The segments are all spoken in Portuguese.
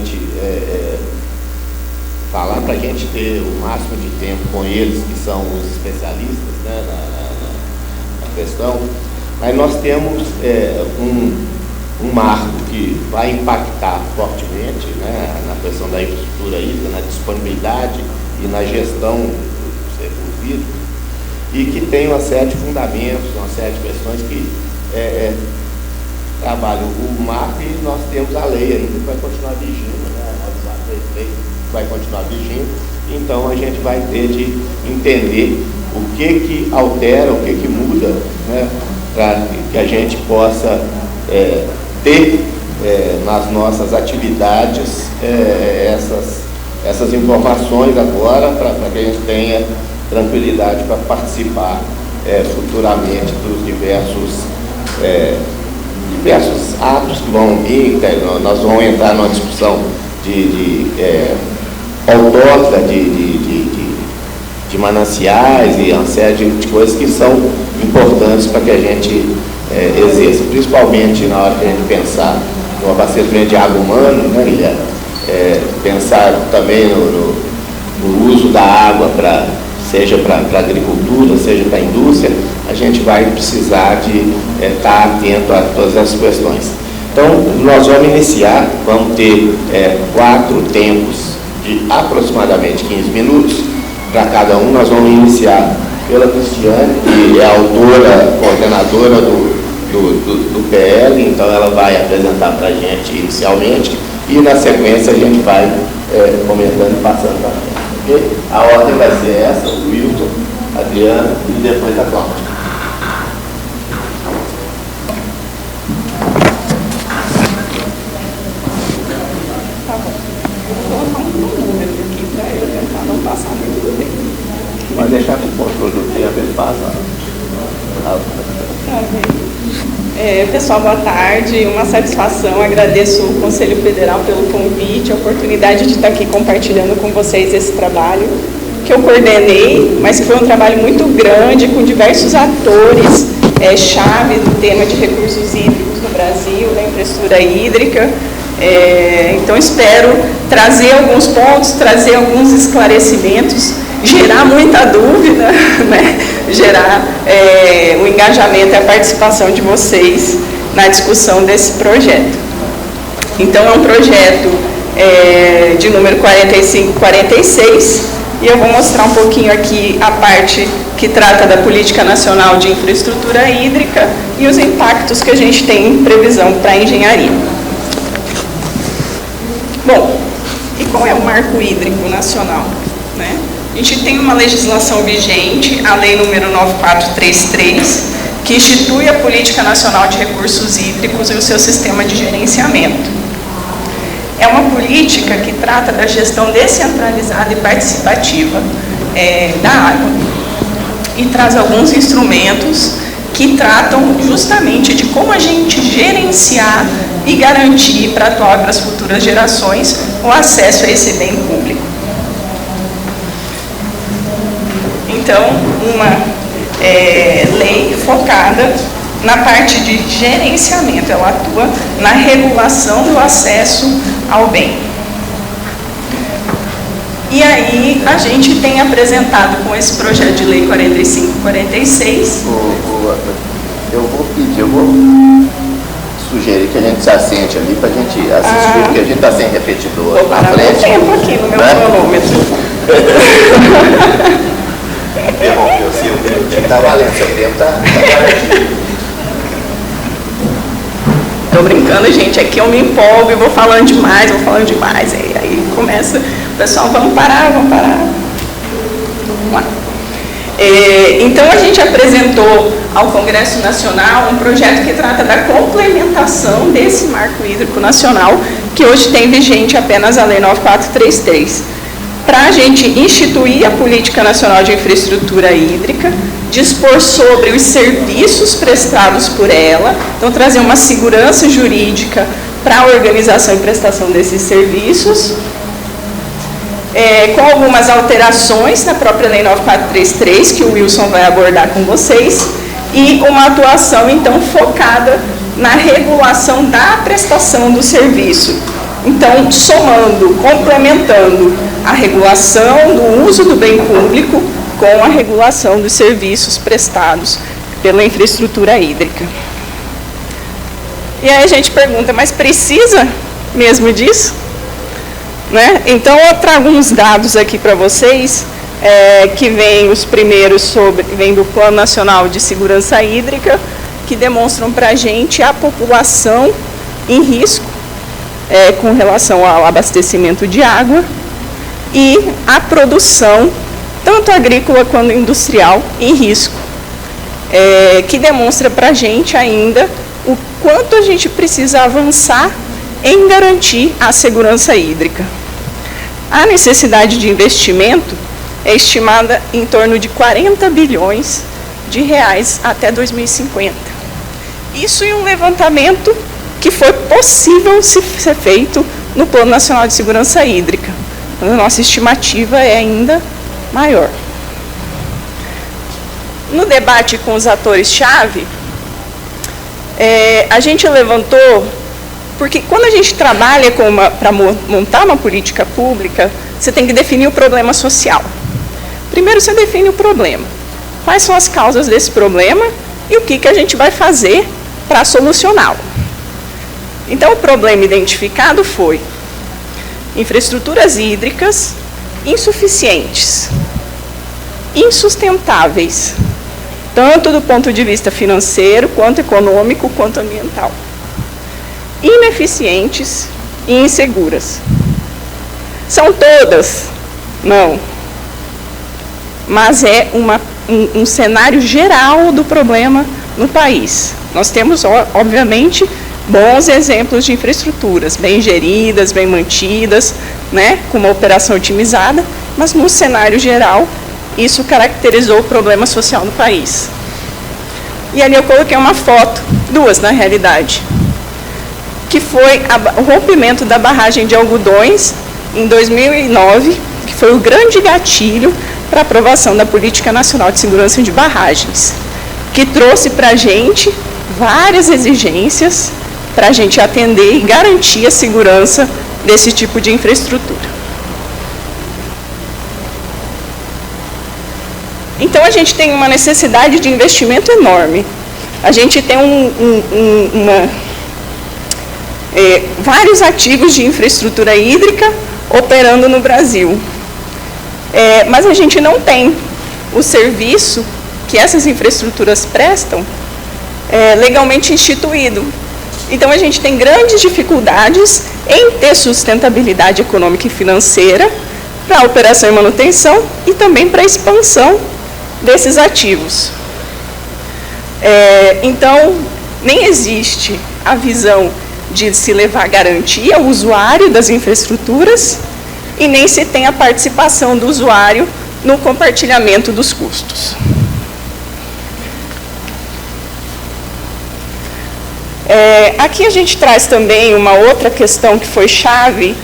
realmente falar para a gente ter o máximo de tempo com eles, que são os especialistas, né, na questão, mas nós temos um marco que vai impactar fortemente, né, na questão da infraestrutura hídrica, na disponibilidade e na gestão dos recursos hídricos, e que tem uma série de fundamentos, uma série de questões que trabalham o marco, e nós temos a lei ainda que vai continuar vigindo, né, a lei vai continuar vigindo, então a gente vai ter de entender o que altera, o que muda, né, para que a gente possa ter nas nossas atividades essas informações agora, para que a gente tenha tranquilidade para participar futuramente dos diversos atos que vão vir. Nós vamos entrar numa discussão de outorga de mananciais e uma série de coisas que são importantes para que a gente exerça, principalmente na hora que a gente pensar no abastecimento de água humana, né, Guilherme? Pensar também no uso da água, seja para a agricultura, seja para a indústria, a gente vai precisar de estar atento a todas essas questões. Então, nós vamos iniciar, vamos ter 4 tempos de aproximadamente 15 minutos para cada um. Nós vamos iniciar pela Cristiane, que é a autora, coordenadora do PL, então ela vai apresentar para a gente inicialmente, e na sequência a gente vai comentando e passando para frente. Okay? A ordem vai ser essa: o Wilton, a Adriana e depois a Cláudia. Pode deixar com o controle do tempo, ele passa. Pessoal, boa tarde. Uma satisfação. Agradeço o Conselho Federal pelo convite, a oportunidade de estar aqui compartilhando com vocês esse trabalho que eu coordenei, mas que foi um trabalho muito grande, com diversos atores chave do tema de recursos hídricos no Brasil, da infraestrutura hídrica. Então, espero trazer alguns pontos, trazer alguns esclarecimentos, gerar muita dúvida, né? Gerar o engajamento e a participação de vocês na discussão desse projeto. Então, é um projeto de número 4546, e eu vou mostrar um pouquinho aqui a parte que trata da Política Nacional de Infraestrutura Hídrica e os impactos que a gente tem em previsão para a engenharia. Bom, e qual é o marco hídrico nacional, né? A gente tem uma legislação vigente, a Lei número 9433, que institui a Política Nacional de Recursos Hídricos e o seu sistema de gerenciamento. É uma política que trata da gestão descentralizada e participativa da água, e traz alguns instrumentos que tratam justamente de como a gente gerenciar e garantir para a atual e para as futuras gerações o acesso a esse bem público. Então, uma lei focada na parte de gerenciamento, ela atua na regulação do acesso ao bem. E aí, a gente tem apresentado com esse projeto de lei 4546... Eu vou sugerir que a gente se assente ali para a gente assistir, porque a gente está sem repetidor na frente. Vou tempo aqui no meu cronômetro. Interrompeu, Silvio. Está valendo, seu tempo está garantido. Estou brincando, gente, aqui eu me empolgo e vou falando demais, aí começa, pessoal, vamos parar. Vamos lá. Então, a gente apresentou ao Congresso Nacional um projeto que trata da complementação desse marco hídrico nacional, que hoje tem vigente apenas a Lei 9433, para a gente instituir a Política Nacional de Infraestrutura Hídrica, dispor sobre os serviços prestados por ela, então trazer uma segurança jurídica para a organização e prestação desses serviços, com algumas alterações na própria Lei 9433, que o Wilson vai abordar com vocês, e uma atuação, então, focada na regulação da prestação do serviço. Então, somando, complementando a regulação do uso do bem público com a regulação dos serviços prestados pela infraestrutura hídrica. E aí a gente pergunta, mas precisa mesmo disso? Né? Então, eu trago uns dados aqui para vocês, que vêm os primeiros vem do Plano Nacional de Segurança Hídrica, que demonstram para a gente a população em risco com relação ao abastecimento de água e a produção, tanto agrícola quanto industrial, em risco, que demonstra para a gente ainda o quanto a gente precisa avançar em garantir a segurança hídrica. A necessidade de investimento é estimada em torno de 40 bilhões de reais até 2050. Isso em um levantamento que foi possível ser feito no Plano Nacional de Segurança Hídrica. A nossa estimativa é ainda maior. No debate com os atores-chave, a gente levantou, porque quando a gente trabalha para montar uma política pública, você tem que definir o problema social. Primeiro você define o problema. Quais são as causas desse problema e o que a gente vai fazer para solucioná-lo. Então, o problema identificado foi infraestruturas hídricas insuficientes, insustentáveis, tanto do ponto de vista financeiro, quanto econômico, quanto ambiental, ineficientes e inseguras. São todas? Não. Mas é um cenário geral do problema no país. Nós temos, obviamente, bons exemplos de infraestruturas, bem geridas, bem mantidas, né, com uma operação otimizada, mas no cenário geral, isso caracterizou o problema social no país. E ali eu coloquei uma foto, duas na realidade, que foi o rompimento da barragem de Algodões em 2009, que foi o grande gatilho para a aprovação da Política Nacional de Segurança de Barragens, que trouxe para a gente várias exigências para a gente atender e garantir a segurança desse tipo de infraestrutura. Então, a gente tem uma necessidade de investimento enorme. A gente tem vários ativos de infraestrutura hídrica operando no Brasil. Mas a gente não tem o serviço que essas infraestruturas prestam legalmente instituído. Então, a gente tem grandes dificuldades em ter sustentabilidade econômica e financeira para a operação e manutenção e também para a expansão desses ativos. Então, nem existe a visão de se levar garantia ao usuário das infraestruturas e nem se tem a participação do usuário no compartilhamento dos custos. Aqui a gente traz também uma outra questão que foi chave,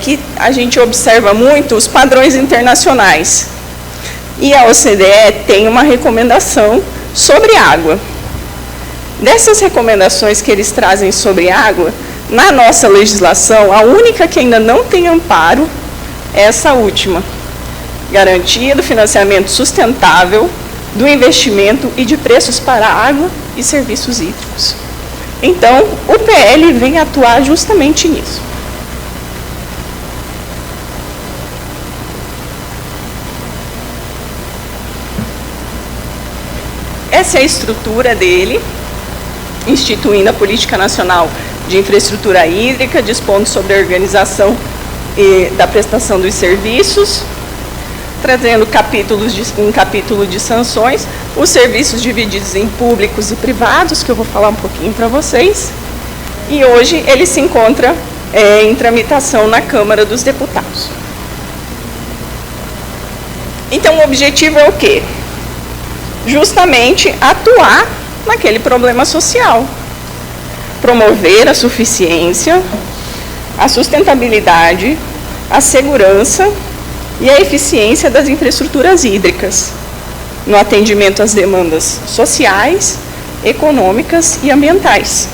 que a gente observa muito, os padrões internacionais. E a OCDE tem uma recomendação sobre água. Dessas recomendações que eles trazem sobre água, na nossa legislação, a única que ainda não tem amparo é essa última. Garantia do financiamento sustentável, do investimento e de preços para água e serviços hídricos. Então, o PL vem atuar justamente nisso. Essa é a estrutura dele, instituindo a Política Nacional de Infraestrutura Hídrica, dispondo sobre a organização da prestação dos serviços, trazendo um capítulo de sanções, os serviços divididos em públicos e privados, que eu vou falar um pouquinho para vocês, e hoje ele se encontra em tramitação na Câmara dos Deputados. Então, o objetivo é o quê? Justamente atuar naquele problema social, promover a suficiência, a sustentabilidade, a segurança e a eficiência das infraestruturas hídricas, no atendimento às demandas sociais, econômicas e ambientais.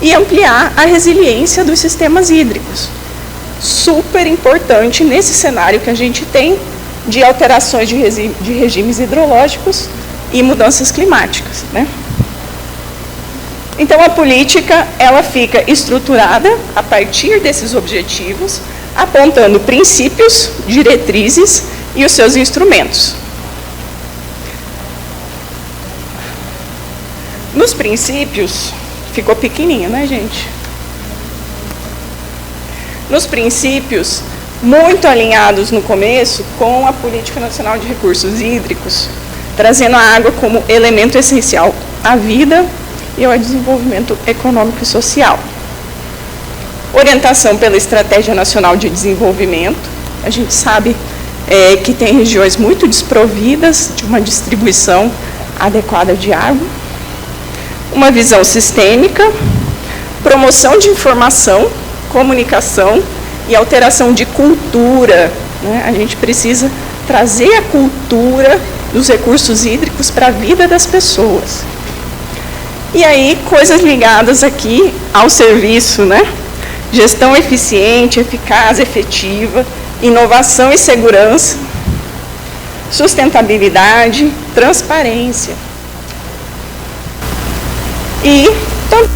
e ampliar a resiliência dos sistemas hídricos. Super importante nesse cenário que a gente tem de alterações de regimes hidrológicos e mudanças climáticas, né? Então, a política, ela fica estruturada a partir desses objetivos, apontando princípios, diretrizes e os seus instrumentos. Nos princípios, ficou pequenininho, né, gente? Nos princípios, muito alinhados no começo com a Política Nacional de Recursos Hídricos, trazendo a água como elemento essencial à vida e ao desenvolvimento econômico e social. Orientação pela Estratégia Nacional de Desenvolvimento. A gente sabe que tem regiões muito desprovidas de uma distribuição adequada de água. Uma visão sistêmica, promoção de informação, comunicação e alteração de cultura, né? A gente precisa trazer a cultura dos recursos hídricos para a vida das pessoas. E aí, coisas ligadas aqui ao serviço, né? Gestão eficiente, eficaz, efetiva, inovação e segurança, sustentabilidade, transparência. E também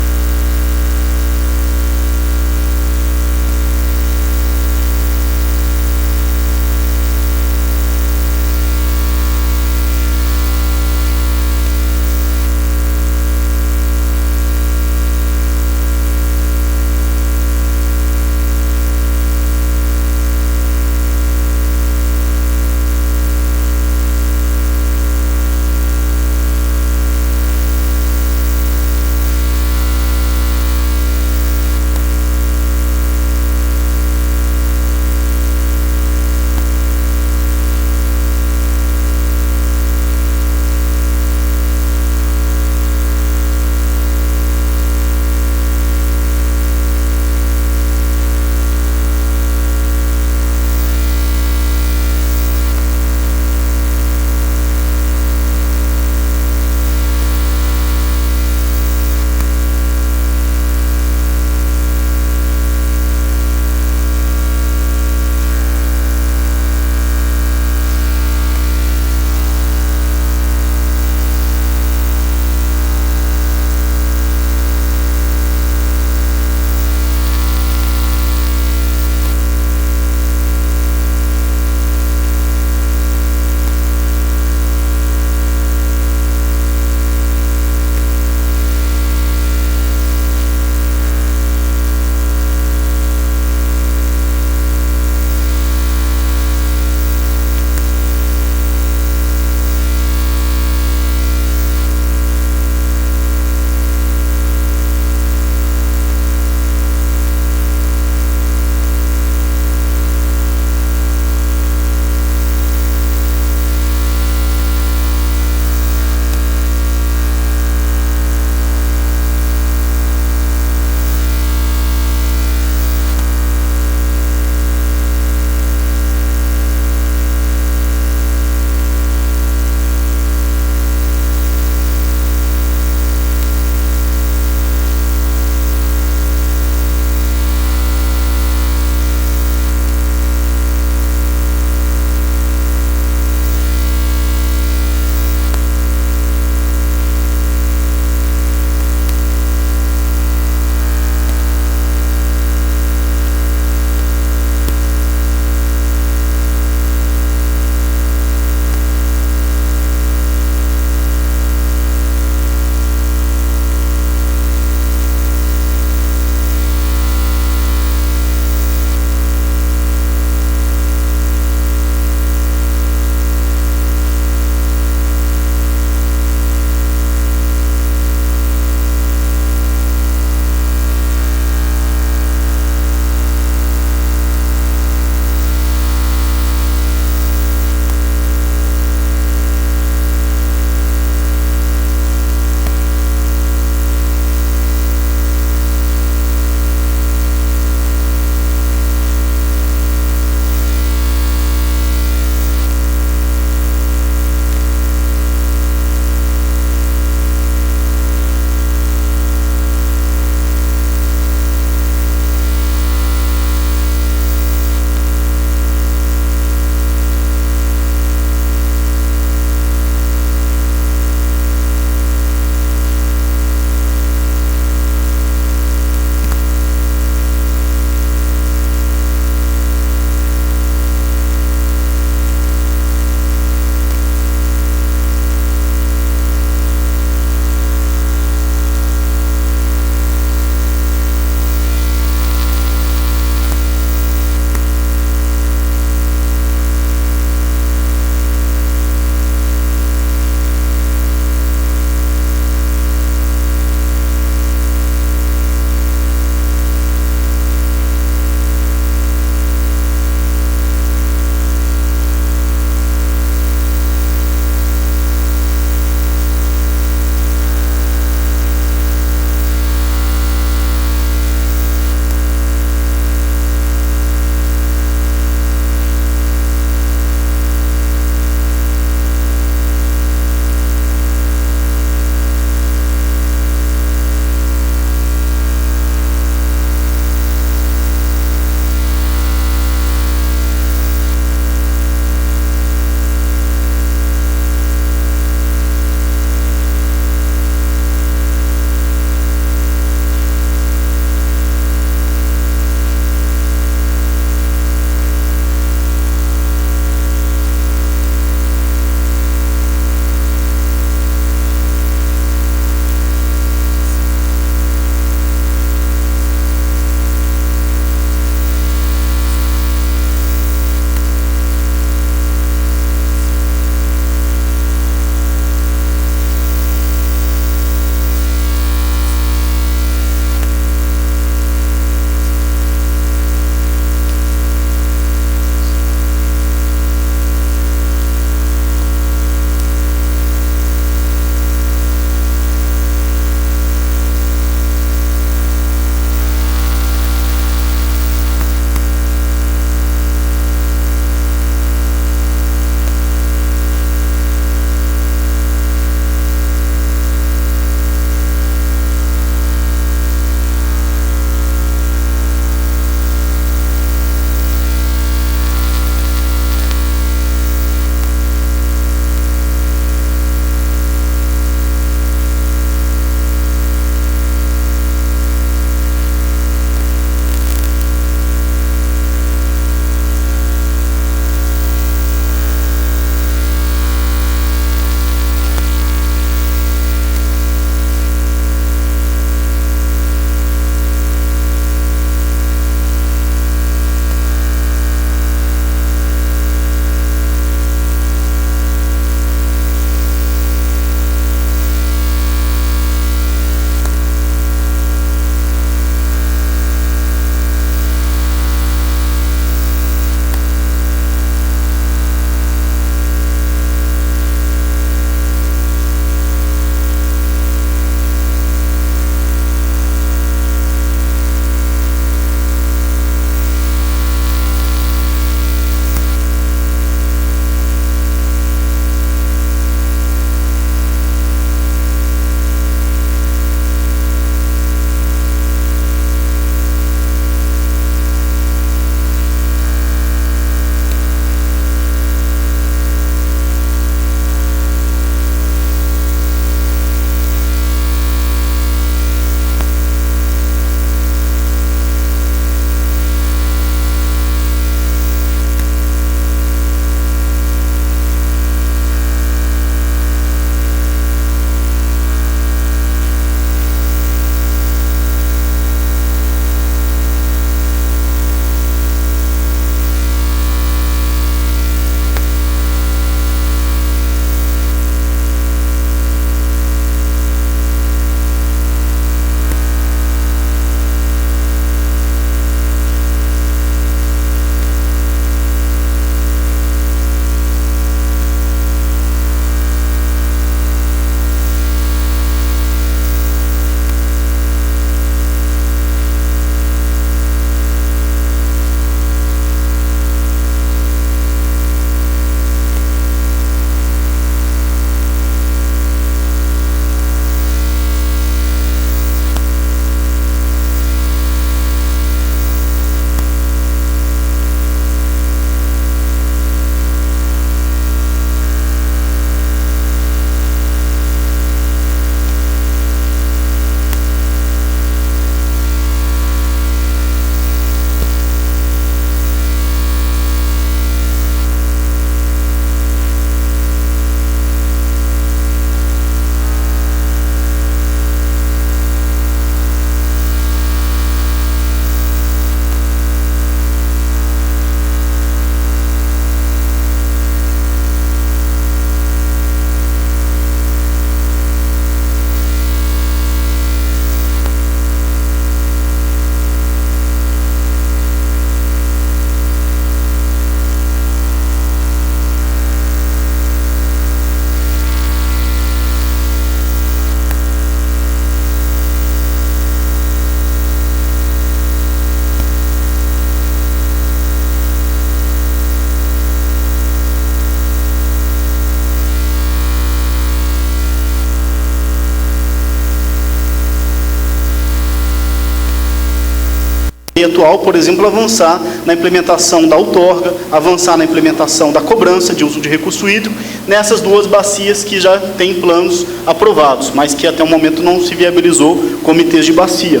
atual, por exemplo, avançar na implementação da outorga, avançar na implementação da cobrança de uso de recurso hídrico, nessas duas bacias que já têm planos aprovados, mas que até o momento não se viabilizou comitês de bacia.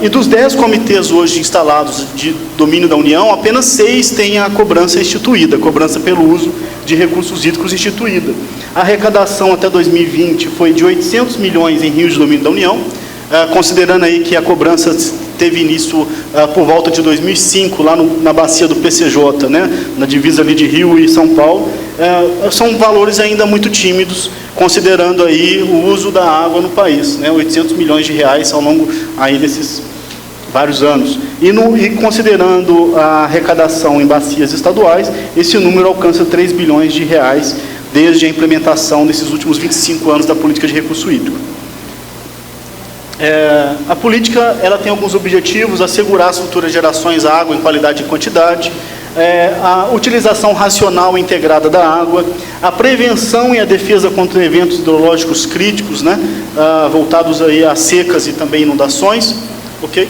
E dos 10 comitês hoje instalados de domínio da União, apenas 6 têm a cobrança instituída, a cobrança pelo uso de recursos hídricos instituída. A arrecadação até 2020 foi de 800 milhões em rios de domínio da União, considerando aí que a cobrança teve início por volta de 2005, lá na bacia do PCJ, né, na divisa ali de Rio e São Paulo, são valores ainda muito tímidos, considerando aí o uso da água no país, né, 800 milhões de reais ao longo aí desses vários anos. E considerando a arrecadação em bacias estaduais, esse número alcança 3 bilhões de reais desde a implementação desses últimos 25 anos da política de recurso hídrico. A política ela tem alguns objetivos: assegurar às futuras gerações água em qualidade e quantidade, a utilização racional e integrada da água, a prevenção e a defesa contra eventos hidrológicos críticos, né, voltados aí a secas e também inundações, ok?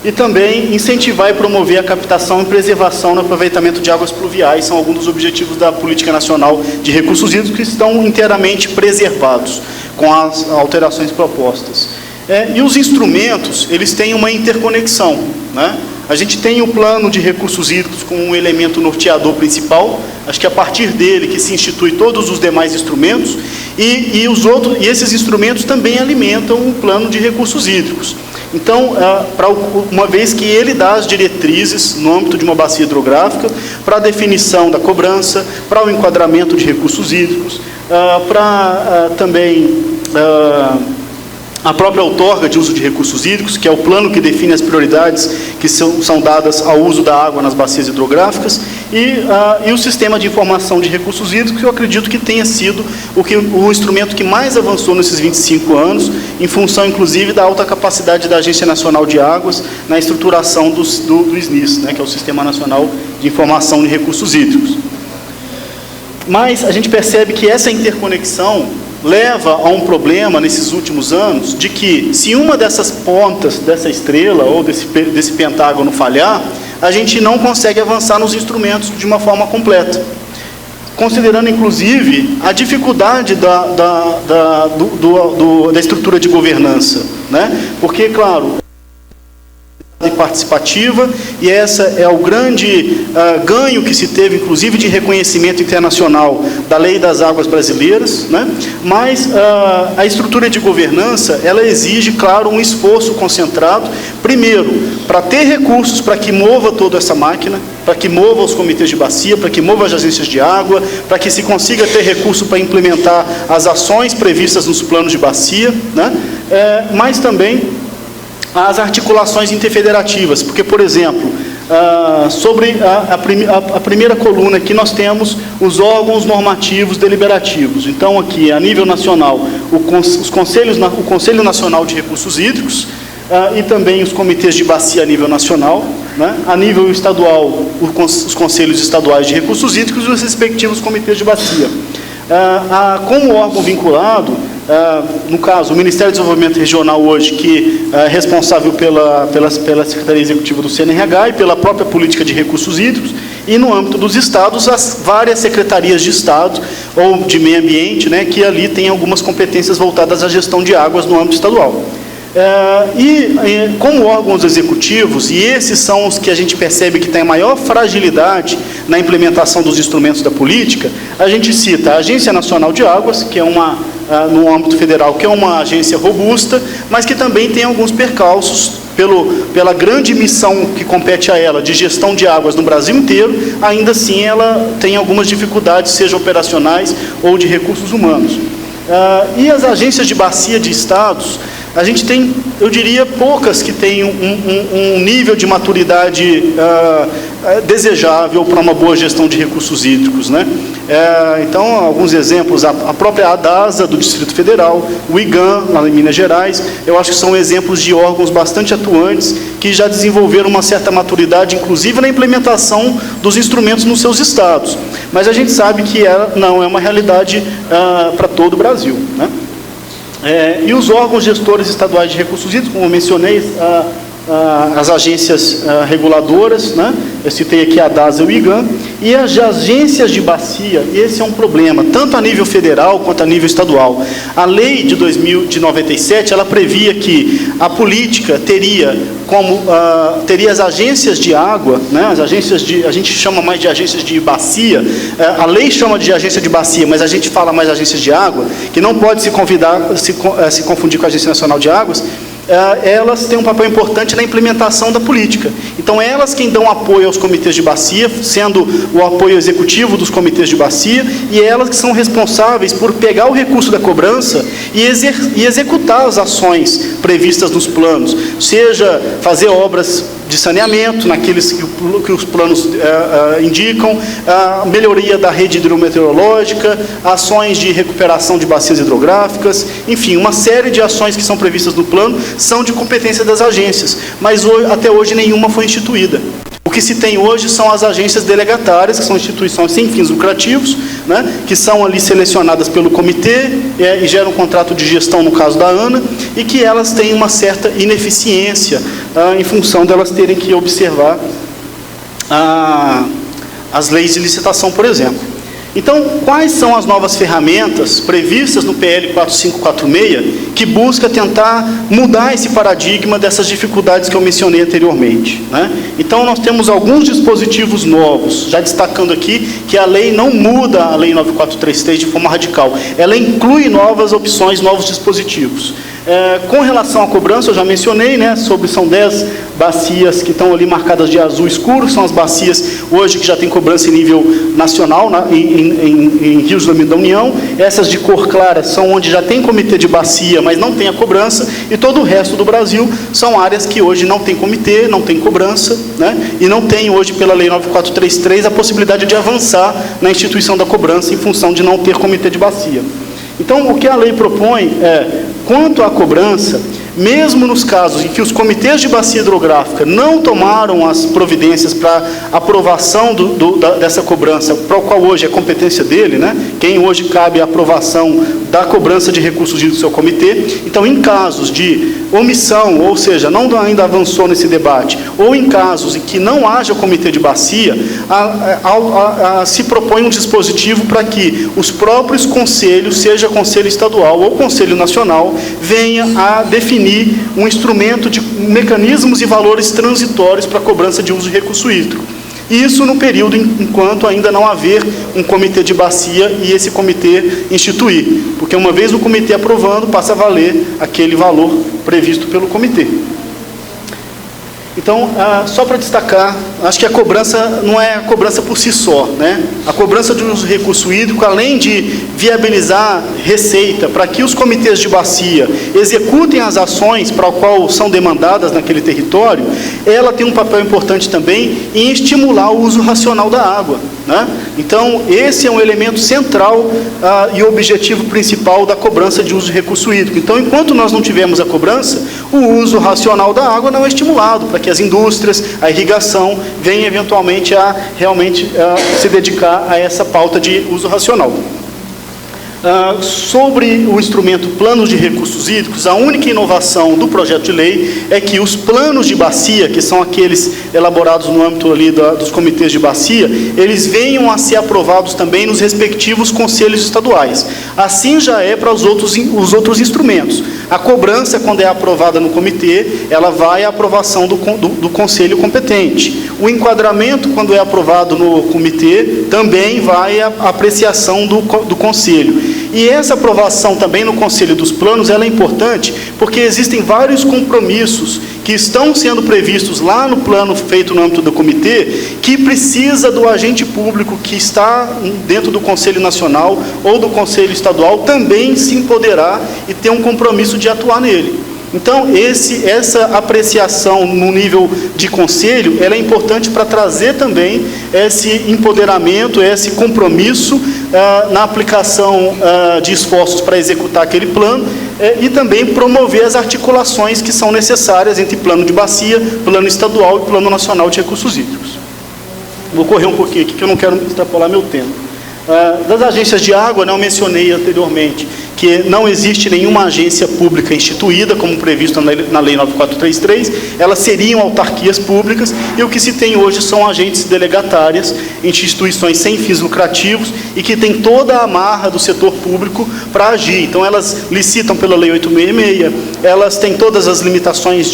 E também incentivar e promover a captação e preservação no aproveitamento de águas pluviais. São alguns dos objetivos da Política Nacional de Recursos Hídricos que estão inteiramente preservados com as alterações propostas. E os instrumentos, eles têm uma interconexão, né? A gente tem o plano de recursos hídricos como um elemento norteador principal, acho que a partir dele que se institui todos os demais instrumentos, e esses instrumentos também alimentam o plano de recursos hídricos. Então, uma vez que ele dá as diretrizes no âmbito de uma bacia hidrográfica, para a definição da cobrança, para o enquadramento de recursos hídricos, para também a própria outorga de uso de recursos hídricos, que é o plano que define as prioridades que são dadas ao uso da água nas bacias hidrográficas, e o sistema de informação de recursos hídricos, que eu acredito que tenha sido o instrumento que mais avançou nesses 25 anos, em função, inclusive, da alta capacidade da Agência Nacional de Águas na estruturação do SNIS, né, que é o Sistema Nacional de Informação de Recursos Hídricos. Mas a gente percebe que essa interconexão leva a um problema nesses últimos anos, de que se uma dessas pontas dessa estrela ou desse pentágono falhar, a gente não consegue avançar nos instrumentos de uma forma completa, considerando inclusive a dificuldade da estrutura de governança, né? Porque, claro, e participativa, e essa é o grande ganho que se teve, inclusive, de reconhecimento internacional da Lei das Águas brasileiras, né? Mas a estrutura de governança, ela exige, claro, um esforço concentrado, primeiro, para ter recursos para que mova toda essa máquina, para que mova os comitês de bacia, para que mova as agências de água, para que se consiga ter recurso para implementar as ações previstas nos planos de bacia, né? Mas também as articulações interfederativas, porque, por exemplo, sobre a primeira coluna aqui nós temos os órgãos normativos deliberativos. Então, aqui, a nível nacional, o Conselho Nacional de Recursos Hídricos, e também os comitês de bacia a nível nacional, né? A nível estadual, os conselhos estaduais de recursos hídricos e os respectivos comitês de bacia. Como órgão vinculado, no caso, o Ministério do Desenvolvimento Regional hoje, que é responsável pela Secretaria Executiva do CNRH e pela própria política de recursos hídricos, e no âmbito dos estados, as várias secretarias de estado ou de meio ambiente, né, que ali tem algumas competências voltadas à gestão de águas no âmbito estadual. Como órgãos executivos, e esses são os que a gente percebe que tem a maior fragilidade na implementação dos instrumentos da política, a gente cita a Agência Nacional de Águas, que é no âmbito federal, que é uma agência robusta, mas que também tem alguns percalços pela grande missão que compete a ela de gestão de águas no Brasil inteiro. Ainda assim ela tem algumas dificuldades, seja operacionais ou de recursos humanos. E as agências de bacia de estados, a gente tem, eu diria, poucas que têm um nível de maturidade desejável para uma boa gestão de recursos hídricos, né? Então, alguns exemplos, a própria ADASA do Distrito Federal, o IGAM, lá em Minas Gerais, eu acho que são exemplos de órgãos bastante atuantes, que já desenvolveram uma certa maturidade, inclusive na implementação dos instrumentos nos seus estados. Mas a gente sabe que não é uma realidade para todo o Brasil, né? E os órgãos gestores estaduais de recursos hídricos, como eu mencionei, as agências reguladoras, né? Eu citei aqui a DASA e o IGAM, e as agências de bacia. Esse é um problema, tanto a nível federal quanto a nível estadual. A lei de 97, ela previa que a política teria teria as agências de água, né? As agências a gente chama mais de agências de bacia, a lei chama de agência de bacia, mas a gente fala mais de agências de água, que não pode se confundir com a Agência Nacional de Águas. Elas têm um papel importante na implementação da política. Então, elas quem dão apoio aos comitês de bacia, sendo o apoio executivo dos comitês de bacia, e elas que são responsáveis por pegar o recurso da cobrança e executar as ações previstas nos planos, seja fazer obras de saneamento, naqueles que os planos indicam, a melhoria da rede hidrometeorológica, ações de recuperação de bacias hidrográficas, enfim, uma série de ações que são previstas no plano são de competência das agências, mas até hoje nenhuma foi instituída. O que se tem hoje são as agências delegatárias, que são instituições sem fins lucrativos, né, que são ali selecionadas pelo comitê e geram um contrato de gestão, no caso da ANA, e que elas têm uma certa ineficiência em função delas terem que observar as leis de licitação, por exemplo. Então, quais são as novas ferramentas previstas no PL 4546 que busca tentar mudar esse paradigma dessas dificuldades que eu mencionei anteriormente, né? Então, nós temos alguns dispositivos novos, já destacando aqui que a lei não muda a Lei 9433 de forma radical, ela inclui novas opções, novos dispositivos. Com relação à cobrança, eu já mencionei, né, são 10 bacias que estão ali marcadas de azul escuro, são as bacias hoje que já tem cobrança em nível nacional, em rios da União. Essas de cor clara são onde já tem comitê de bacia, mas não tem a cobrança, e todo o resto do Brasil são áreas que hoje não tem comitê, não tem cobrança, né, e não tem hoje, pela Lei 9433, a possibilidade de avançar na instituição da cobrança em função de não ter comitê de bacia. Então, o que a lei propõe quanto à cobrança, mesmo nos casos em que os comitês de bacia hidrográfica não tomaram as providências para aprovação dessa cobrança, para o qual hoje é competência dele, né? Quem hoje cabe a aprovação da cobrança de recursos do seu comitê. Então, em casos de omissão, ou seja, não ainda avançou nesse debate, ou em casos em que não haja comitê de bacia, se propõe um dispositivo para que os próprios conselhos, seja conselho estadual ou conselho nacional, venha a definir um instrumento de mecanismos e valores transitórios para a cobrança de uso de recurso hídrico. Isso no período enquanto ainda não haver um comitê de bacia e esse comitê instituir, porque uma vez o comitê aprovando, passa a valer aquele valor previsto pelo comitê. Então, só para destacar, acho que a cobrança não é a cobrança por si só, né? A cobrança de uso de recurso hídrico, além de viabilizar receita para que os comitês de bacia executem as ações para o qual são demandadas naquele território, ela tem um papel importante também em estimular o uso racional da água, né? Então, esse é um elemento central e objetivo principal da cobrança de uso de recurso hídrico. Então, enquanto nós não tivermos a cobrança, o uso racional da água não é estimulado, para que as indústrias, a irrigação, venham eventualmente a realmente se dedicar a essa pauta de uso racional. Sobre o instrumento planos de recursos hídricos, a única inovação do projeto de lei é que os planos de bacia, que são aqueles elaborados no âmbito ali dos comitês de bacia, eles venham a ser aprovados também nos respectivos conselhos estaduais. Assim já é para os outros instrumentos. A cobrança, quando é aprovada no comitê, ela vai à aprovação do conselho competente. O enquadramento, quando é aprovado no comitê, também vai à apreciação do conselho. E essa aprovação também no Conselho dos Planos, ela é importante porque existem vários compromissos que estão sendo previstos lá no plano feito no âmbito do comitê, que precisa do agente público que está dentro do Conselho Nacional ou do Conselho Estadual também se empoderar e ter um compromisso de atuar nele. Então, essa apreciação no nível de conselho, ela é importante para trazer também esse empoderamento, esse compromisso na aplicação de esforços para executar aquele plano e também promover as articulações que são necessárias entre plano de bacia, plano estadual e plano nacional de recursos hídricos. Vou correr um pouquinho aqui, que eu não quero extrapolar meu tempo. Das agências de água, né, eu mencionei anteriormente que não existe nenhuma agência pública instituída, como previsto na Lei 9433, elas seriam autarquias públicas, e o que se tem hoje são agentes delegatárias, instituições sem fins lucrativos, e que têm toda a amarra do setor público para agir. Então, elas licitam pela Lei 866, elas têm todas as limitações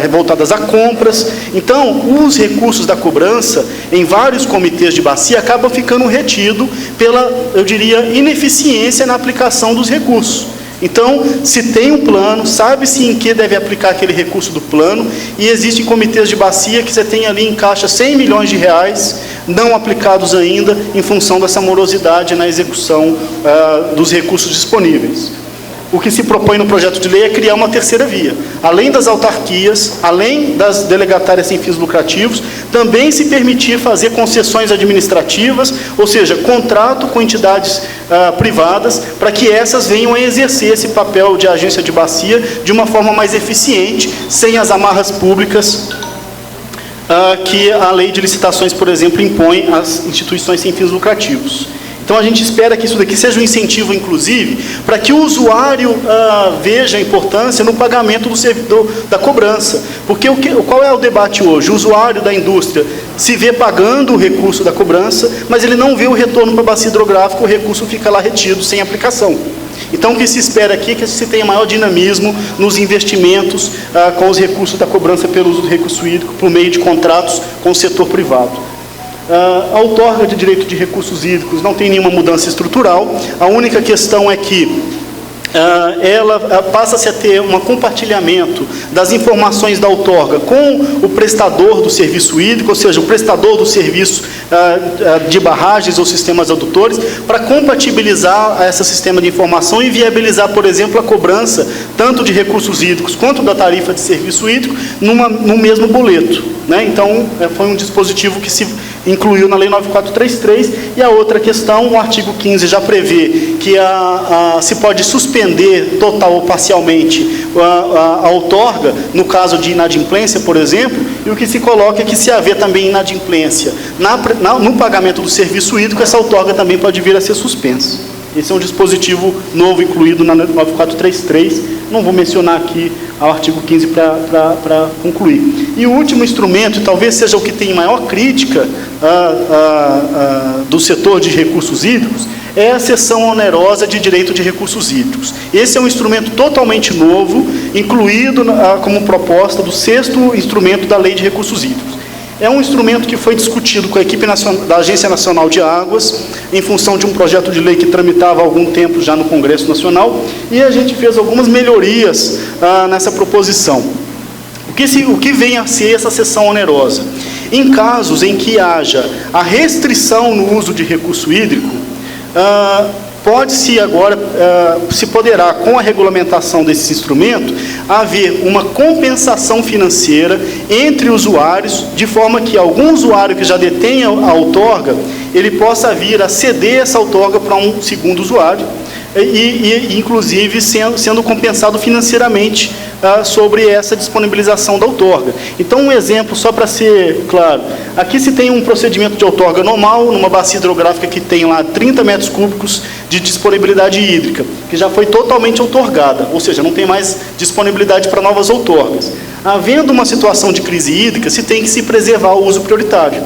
voltadas a compras. Então, os recursos da cobrança, em vários comitês de bacia, acabam ficando retidos pela, eu diria, ineficiência na aplicação dos recursos. Então, se tem um plano, sabe-se em que deve aplicar aquele recurso do plano, e existem comitês de bacia que você tem ali em caixa 100 milhões de reais, não aplicados ainda, em função dessa morosidade na execução dos recursos disponíveis. O que se propõe no projeto de lei é criar uma terceira via. Além das autarquias, além das delegatárias sem fins lucrativos, também se permitir fazer concessões administrativas, ou seja, contrato com entidades privadas, para que essas venham a exercer esse papel de agência de bacia de uma forma mais eficiente, sem as amarras públicas que a lei de licitações, por exemplo, impõe às instituições sem fins lucrativos. Então, a gente espera que isso daqui seja um incentivo, inclusive, para que o usuário veja a importância no pagamento da cobrança. Porque qual é o debate hoje? O usuário da indústria se vê pagando o recurso da cobrança, mas ele não vê o retorno para a bacia hidrográfica, o recurso fica lá retido, sem aplicação. Então, o que se espera aqui é que se tenha maior dinamismo nos investimentos com os recursos da cobrança pelo uso do recurso hídrico, por meio de contratos com o setor privado. A outorga de direito de recursos hídricos não tem nenhuma mudança estrutural. A única questão é que ela passa-se a ter um compartilhamento das informações da outorga com o prestador do serviço hídrico, ou seja, o prestador do serviço de barragens ou sistemas adutores, para compatibilizar esse sistema de informação e viabilizar, por exemplo, a cobrança tanto de recursos hídricos quanto da tarifa de serviço hídrico no mesmo boleto, né? Então, foi um dispositivo que se incluiu na Lei 9433, e a outra questão, o artigo 15 já prevê que se pode suspender total ou parcialmente a outorga, no caso de inadimplência, por exemplo, e o que se coloca é que se haver também inadimplência no pagamento do serviço hídrico, essa outorga também pode vir a ser suspensa. Esse é um dispositivo novo incluído na 9433, não vou mencionar aqui o artigo 15 para concluir. E o último instrumento, e talvez seja o que tem maior crítica do setor de recursos hídricos, é a cessão onerosa de direito de recursos hídricos. Esse é um instrumento totalmente novo, incluído como proposta do 6º instrumento da Lei de Recursos Hídricos. É um instrumento que foi discutido com a equipe da Agência Nacional de Águas, em função de um projeto de lei que tramitava há algum tempo já no Congresso Nacional, e a gente fez algumas melhorias nessa proposição. O que vem a ser essa cessão onerosa? Em casos em que haja a restrição no uso de recurso hídrico, se poderá, com a regulamentação desse instrumento, haver uma compensação financeira entre usuários, de forma que algum usuário que já detenha a outorga, ele possa vir a ceder essa outorga para um segundo usuário, e inclusive sendo compensado financeiramente sobre essa disponibilização da outorga. Então, um exemplo, só para ser claro, aqui se tem um procedimento de outorga normal, numa bacia hidrográfica que tem lá 30 metros cúbicos de disponibilidade hídrica, que já foi totalmente outorgada, ou seja, não tem mais disponibilidade para novas outorgas. Havendo uma situação de crise hídrica, se tem que se preservar o uso prioritário.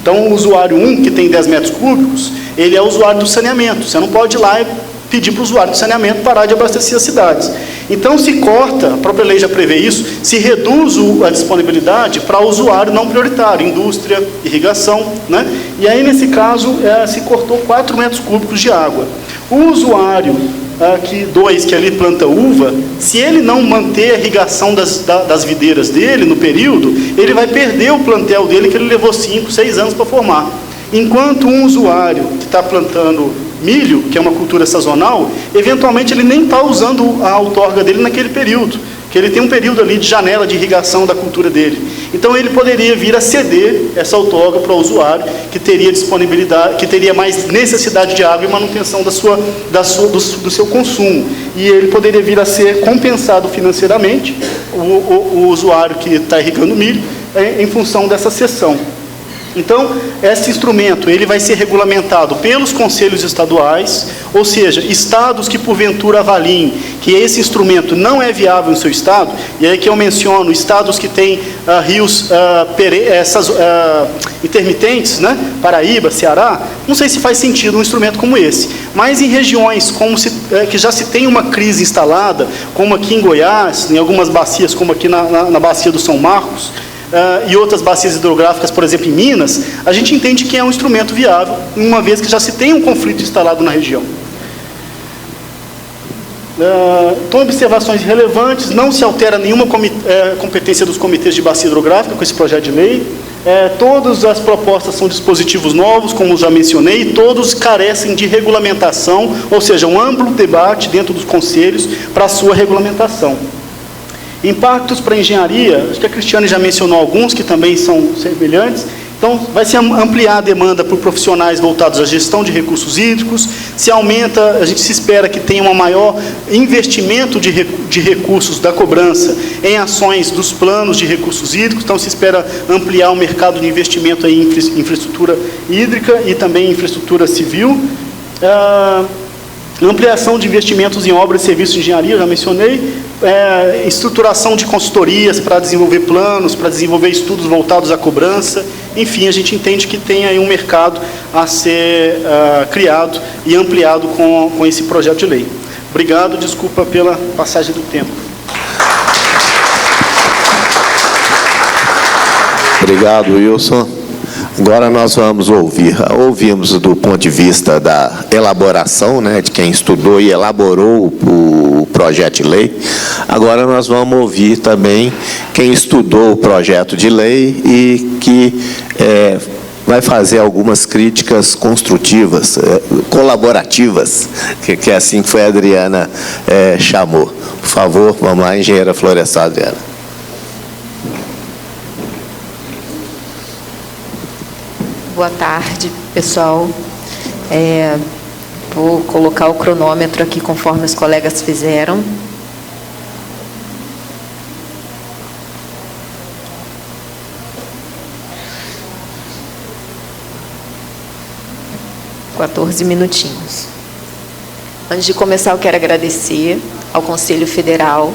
Então, o usuário 1, que tem 10 metros cúbicos, ele é o usuário do saneamento. Você não pode ir lá e pedir para o usuário do saneamento parar de abastecer as cidades. Então, se corta, a própria lei já prevê isso, se reduz a disponibilidade para o usuário não prioritário, indústria, irrigação, né? E aí, nesse caso, se cortou 4 metros cúbicos de água. O usuário que ali planta uva, se ele não manter a irrigação das videiras dele no período, ele vai perder o plantel dele, que ele levou 5, 6 anos para formar. Enquanto um usuário que está plantando milho, que é uma cultura sazonal, eventualmente ele nem está usando a outorga dele naquele período, que ele tem um período ali de janela de irrigação da cultura dele. Então, ele poderia vir a ceder essa outorga para o usuário, que teria disponibilidade, que teria mais necessidade de água e manutenção do seu consumo. E ele poderia vir a ser compensado financeiramente, o usuário que está irrigando milho, em função dessa cessão. Então, esse instrumento ele vai ser regulamentado pelos conselhos estaduais, ou seja, estados que porventura avaliem que esse instrumento não é viável em seu estado, e aí que eu menciono estados que têm rios intermitentes, né? Paraíba, Ceará, não sei se faz sentido um instrumento como esse, mas em regiões que já se tem uma crise instalada, como aqui em Goiás, em algumas bacias, como aqui na bacia do São Marcos, e outras bacias hidrográficas, por exemplo, em Minas, a gente entende que é um instrumento viável, uma vez que já se tem um conflito instalado na região. Então, observações relevantes, não se altera nenhuma competência dos comitês de bacia hidrográfica com esse projeto de lei. Todas as propostas são dispositivos novos, como já mencionei, e todos carecem de regulamentação, ou seja, um amplo debate dentro dos conselhos para a sua regulamentação. Impactos para a engenharia, acho que a Cristiane já mencionou alguns que também são semelhantes. Então, vai se ampliar a demanda por profissionais voltados à gestão de recursos hídricos, se aumenta, a gente se espera que tenha um maior investimento de recursos da cobrança em ações dos planos de recursos hídricos, então se espera ampliar o mercado de investimento em infraestrutura hídrica e também infraestrutura civil. Ampliação de investimentos em obras e serviços de engenharia, já mencionei, estruturação de consultorias para desenvolver planos, para desenvolver estudos voltados à cobrança, enfim, a gente entende que tem aí um mercado a ser criado e ampliado com esse projeto de lei. Obrigado, desculpa pela passagem do tempo. Obrigado, Wilson. Agora nós vamos ouvimos do ponto de vista da elaboração, né, de quem estudou e elaborou o projeto de lei. Agora nós vamos ouvir também quem estudou o projeto de lei e que vai fazer algumas críticas construtivas, colaborativas, que é assim que foi a Adriana chamou. Por favor, vamos lá, engenheira florestal, Adriana. Boa tarde, pessoal. Vou colocar o cronômetro aqui conforme os colegas fizeram. (14 minutinhos). Antes de começar, eu quero agradecer ao Conselho Federal,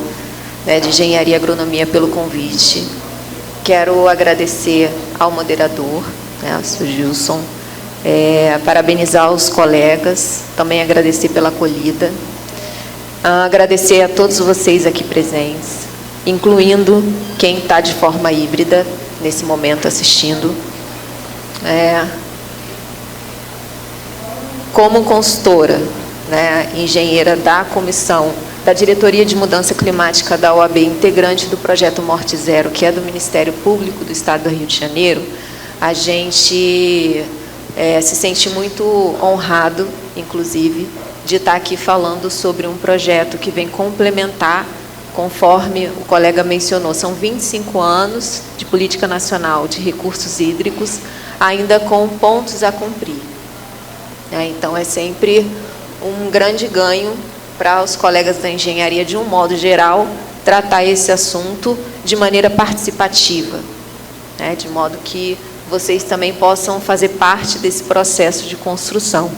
né, de Engenharia e Agronomia pelo convite. Quero agradecer ao moderador, o Sr. Gilson, parabenizar os colegas, também agradecer pela acolhida, agradecer a todos vocês aqui presentes, incluindo quem está de forma híbrida nesse momento assistindo. Como consultora, né, engenheira da comissão da Diretoria de Mudança Climática da OAB, integrante do projeto Morte Zero, que é do Ministério Público do Estado do Rio de Janeiro, a gente se sente muito honrado, inclusive, de estar aqui falando sobre um projeto que vem complementar, conforme o colega mencionou, são 25 anos de política nacional de recursos hídricos, ainda com pontos a cumprir. Então, é sempre um grande ganho para os colegas da engenharia, de um modo geral, tratar esse assunto de maneira participativa, né, de modo que vocês também possam fazer parte desse processo de construção.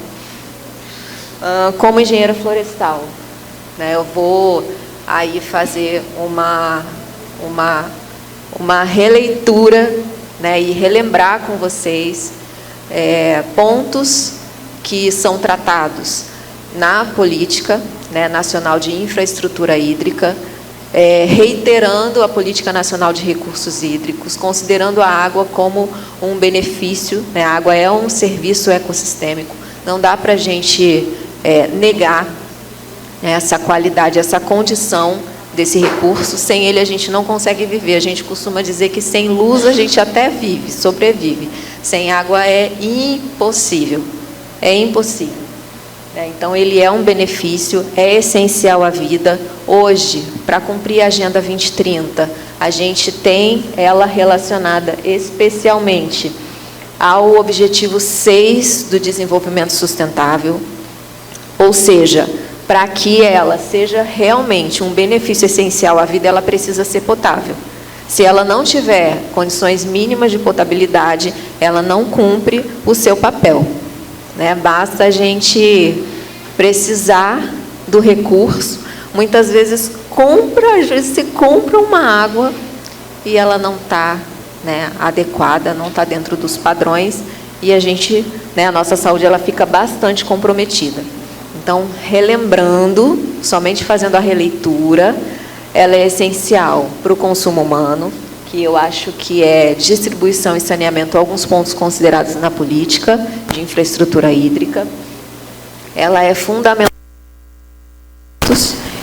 Como engenheira florestal, né, eu vou aí fazer uma releitura, né, e relembrar com vocês pontos que são tratados na política, né, nacional de infraestrutura hídrica, reiterando a Política Nacional de Recursos Hídricos, considerando a água como um benefício, né? A água é um serviço ecossistêmico, não dá para a gente negar, né, essa qualidade, essa condição desse recurso. Sem ele a gente não consegue viver. A gente costuma dizer que sem luz a gente até vive, sobrevive. Sem água é impossível, Então, ele é um benefício, é essencial à vida. Hoje, para cumprir a Agenda 2030, a gente tem ela relacionada especialmente ao objetivo 6 do desenvolvimento sustentável, ou seja, para que ela seja realmente um benefício essencial à vida, ela precisa ser potável. Se ela não tiver condições mínimas de potabilidade, ela não cumpre o seu papel, né? Basta a gente precisar do recurso. Muitas vezes se compra uma água e ela não está, né, adequada, não está dentro dos padrões, e a gente, né, a nossa saúde ela fica bastante comprometida. Então, relembrando, somente fazendo a releitura, ela é essencial para o consumo humano, que eu acho que é distribuição e saneamento, alguns pontos considerados na política de infraestrutura hídrica. Ela é fundamental.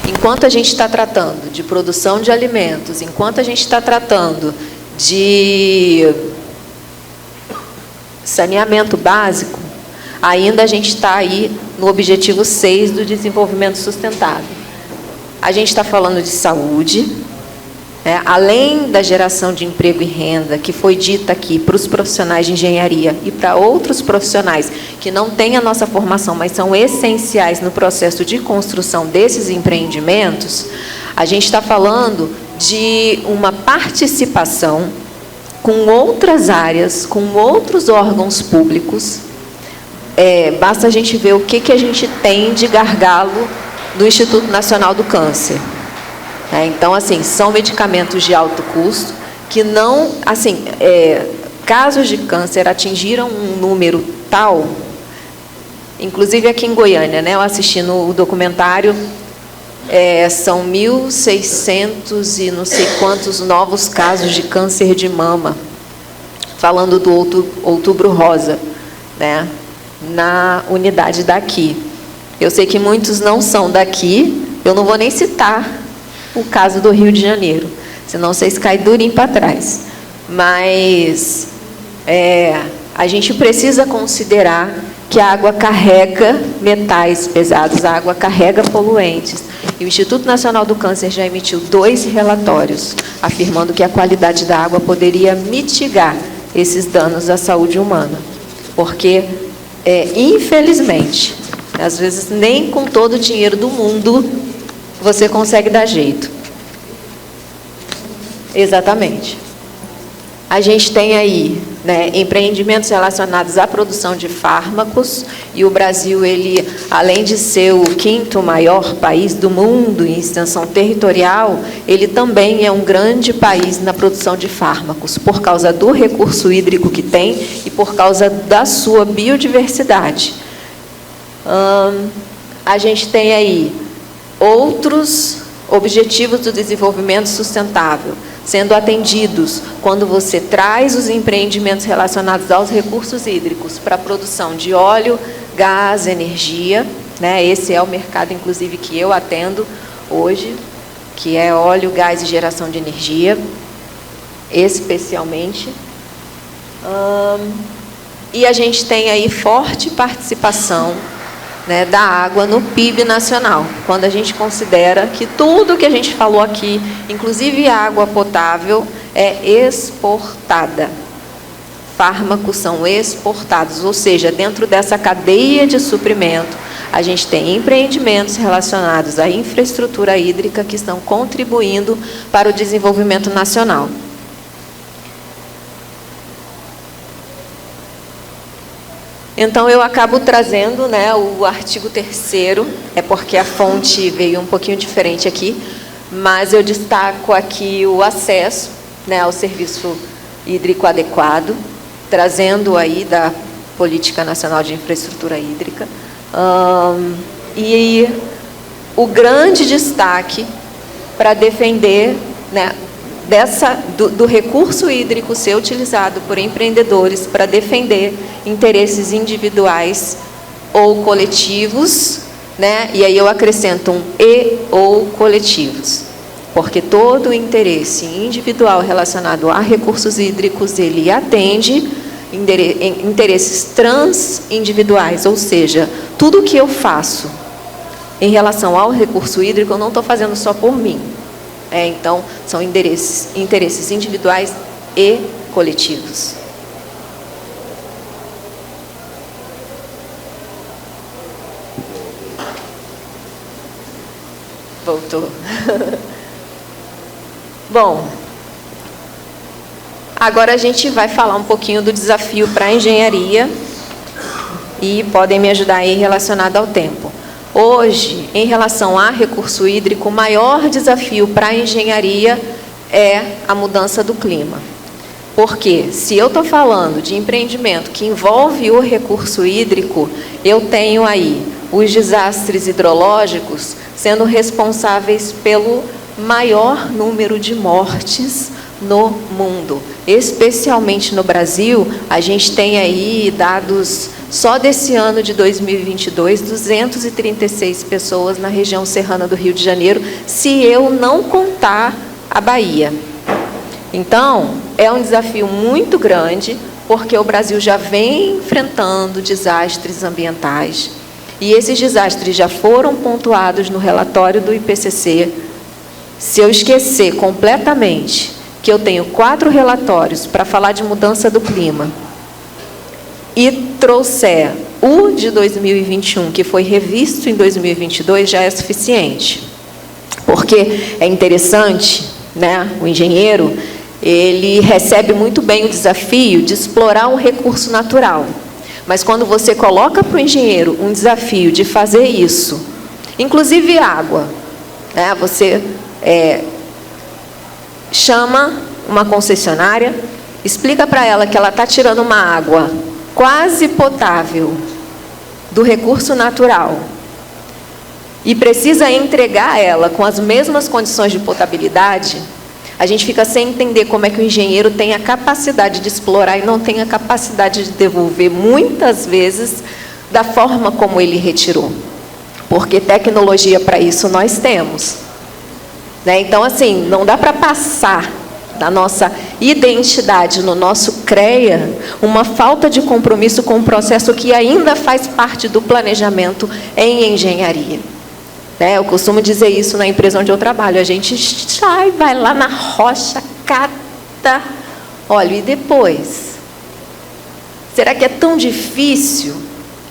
Enquanto a gente está tratando de produção de alimentos, enquanto a gente está tratando de saneamento básico, ainda a gente está aí no objetivo 6 do desenvolvimento sustentável. A gente está falando de saúde, né? Além da geração de emprego e renda, que foi dita aqui para os profissionais de engenharia e para outros profissionais que não têm a nossa formação, mas são essenciais no processo de construção desses empreendimentos, a gente está falando de uma participação com outras áreas, com outros órgãos públicos. Basta a gente ver o que a gente tem de gargalo do Instituto Nacional do Câncer. Então, assim, são medicamentos de alto custo que não, assim, casos de câncer atingiram um número tal, inclusive aqui em Goiânia, né, eu assisti no documentário, são 1.600 e não sei quantos novos casos de câncer de mama, falando do Outubro Rosa, né, na unidade daqui. Eu sei que muitos não são daqui, eu não vou nem citar o caso do Rio de Janeiro, senão vocês caem durinho para trás. Mas a gente precisa considerar que a água carrega metais pesados, a água carrega poluentes. E o Instituto Nacional do Câncer já emitiu 2 relatórios afirmando que a qualidade da água poderia mitigar esses danos à saúde humana. Porque, infelizmente, às vezes nem com todo o dinheiro do mundo você consegue dar jeito. Exatamente. A gente tem aí, né, empreendimentos relacionados à produção de fármacos, e o Brasil, ele, além de ser o 5º maior país do mundo em extensão territorial, ele também é um grande país na produção de fármacos, por causa do recurso hídrico que tem e por causa da sua biodiversidade. A gente tem aí outros objetivos do desenvolvimento sustentável sendo atendidos quando você traz os empreendimentos relacionados aos recursos hídricos para a produção de óleo, gás, energia, né? Esse é o mercado, inclusive, que eu atendo hoje, que é óleo, gás e geração de energia, especialmente. E a gente tem aí forte participação, né, da água no PIB nacional, quando a gente considera que tudo que a gente falou aqui, inclusive a água potável, é exportada. Fármacos são exportados, ou seja, dentro dessa cadeia de suprimento, a gente tem empreendimentos relacionados à infraestrutura hídrica que estão contribuindo para o desenvolvimento nacional. Então, eu acabo trazendo, né, o artigo 3º, porque a fonte veio um pouquinho diferente aqui, mas eu destaco aqui o acesso, né, ao serviço hídrico adequado, trazendo aí da Política Nacional de Infraestrutura Hídrica. E o grande destaque para defender, né, do recurso hídrico ser utilizado por empreendedores para defender interesses individuais ou coletivos, né? E aí eu acrescento um e ou coletivos, porque todo interesse individual relacionado a recursos hídricos, ele atende interesses transindividuais, ou seja, tudo que eu faço em relação ao recurso hídrico, eu não estou fazendo só por mim. Então, são interesses individuais e coletivos. Voltou. Bom, Agora a gente vai falar um pouquinho do desafio para a engenharia e podem me ajudar aí relacionado ao tempo. Hoje, em relação a recurso hídrico, o maior desafio para a engenharia é a mudança do clima. Porque se eu estou falando de empreendimento que envolve o recurso hídrico, eu tenho aí os desastres hidrológicos sendo responsáveis pelo maior número de mortes no mundo. Especialmente no Brasil, a gente tem aí dados só desse ano de 2022, 236 pessoas na região serrana do Rio de Janeiro, se eu não contar a Bahia. Então, é um desafio muito grande, porque o Brasil já vem enfrentando desastres ambientais, e esses desastres já foram pontuados no relatório do IPCC. Se eu esquecer completamente que eu tenho 4 relatórios para falar de mudança do clima, e trouxer o de 2021, que foi revisto em 2022, já é suficiente. Porque é interessante, né? O engenheiro, ele recebe muito bem o desafio de explorar um recurso natural. Mas quando você coloca para o engenheiro um desafio de fazer isso, inclusive água, né? Você chama uma concessionária, explica para ela que ela está tirando uma água quase potável do recurso natural e precisa entregar ela com as mesmas condições de potabilidade, a gente fica sem entender como é que o engenheiro tem a capacidade de explorar e não tem a capacidade de devolver, muitas vezes, da forma como ele retirou. Porque tecnologia para isso nós temos. Né? Então, assim, não dá para passar da nossa identidade, no nosso CREA, uma falta de compromisso com um processo que ainda faz parte do planejamento em engenharia. Eu costumo dizer isso na empresa onde eu trabalho. A gente sai, vai lá na rocha, cata. Olha, e depois? Será que é tão difícil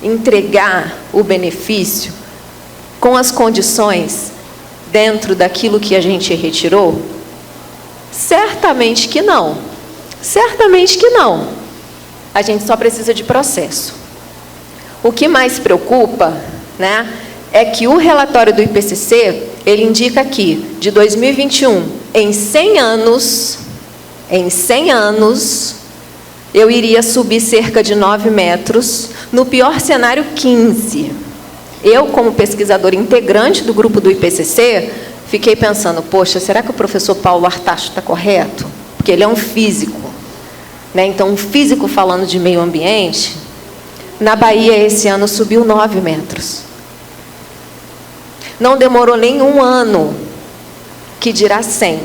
entregar o benefício com as condições dentro daquilo que a gente retirou? Certamente que não. Certamente que não. A gente só precisa de processo. O que mais preocupa, né, é que o relatório do IPCC, ele indica que, de 2021, em 100 anos, eu iria subir cerca de 9 metros, no pior cenário, 15. Eu, como pesquisadora integrante do grupo do IPCC, fiquei pensando, poxa, será que o professor Paulo Artacho está correto? Porque ele é um físico. Né? Então, um físico falando de meio ambiente, na Bahia, esse ano, subiu 9 metros. Não demorou nem um ano, que dirá 100.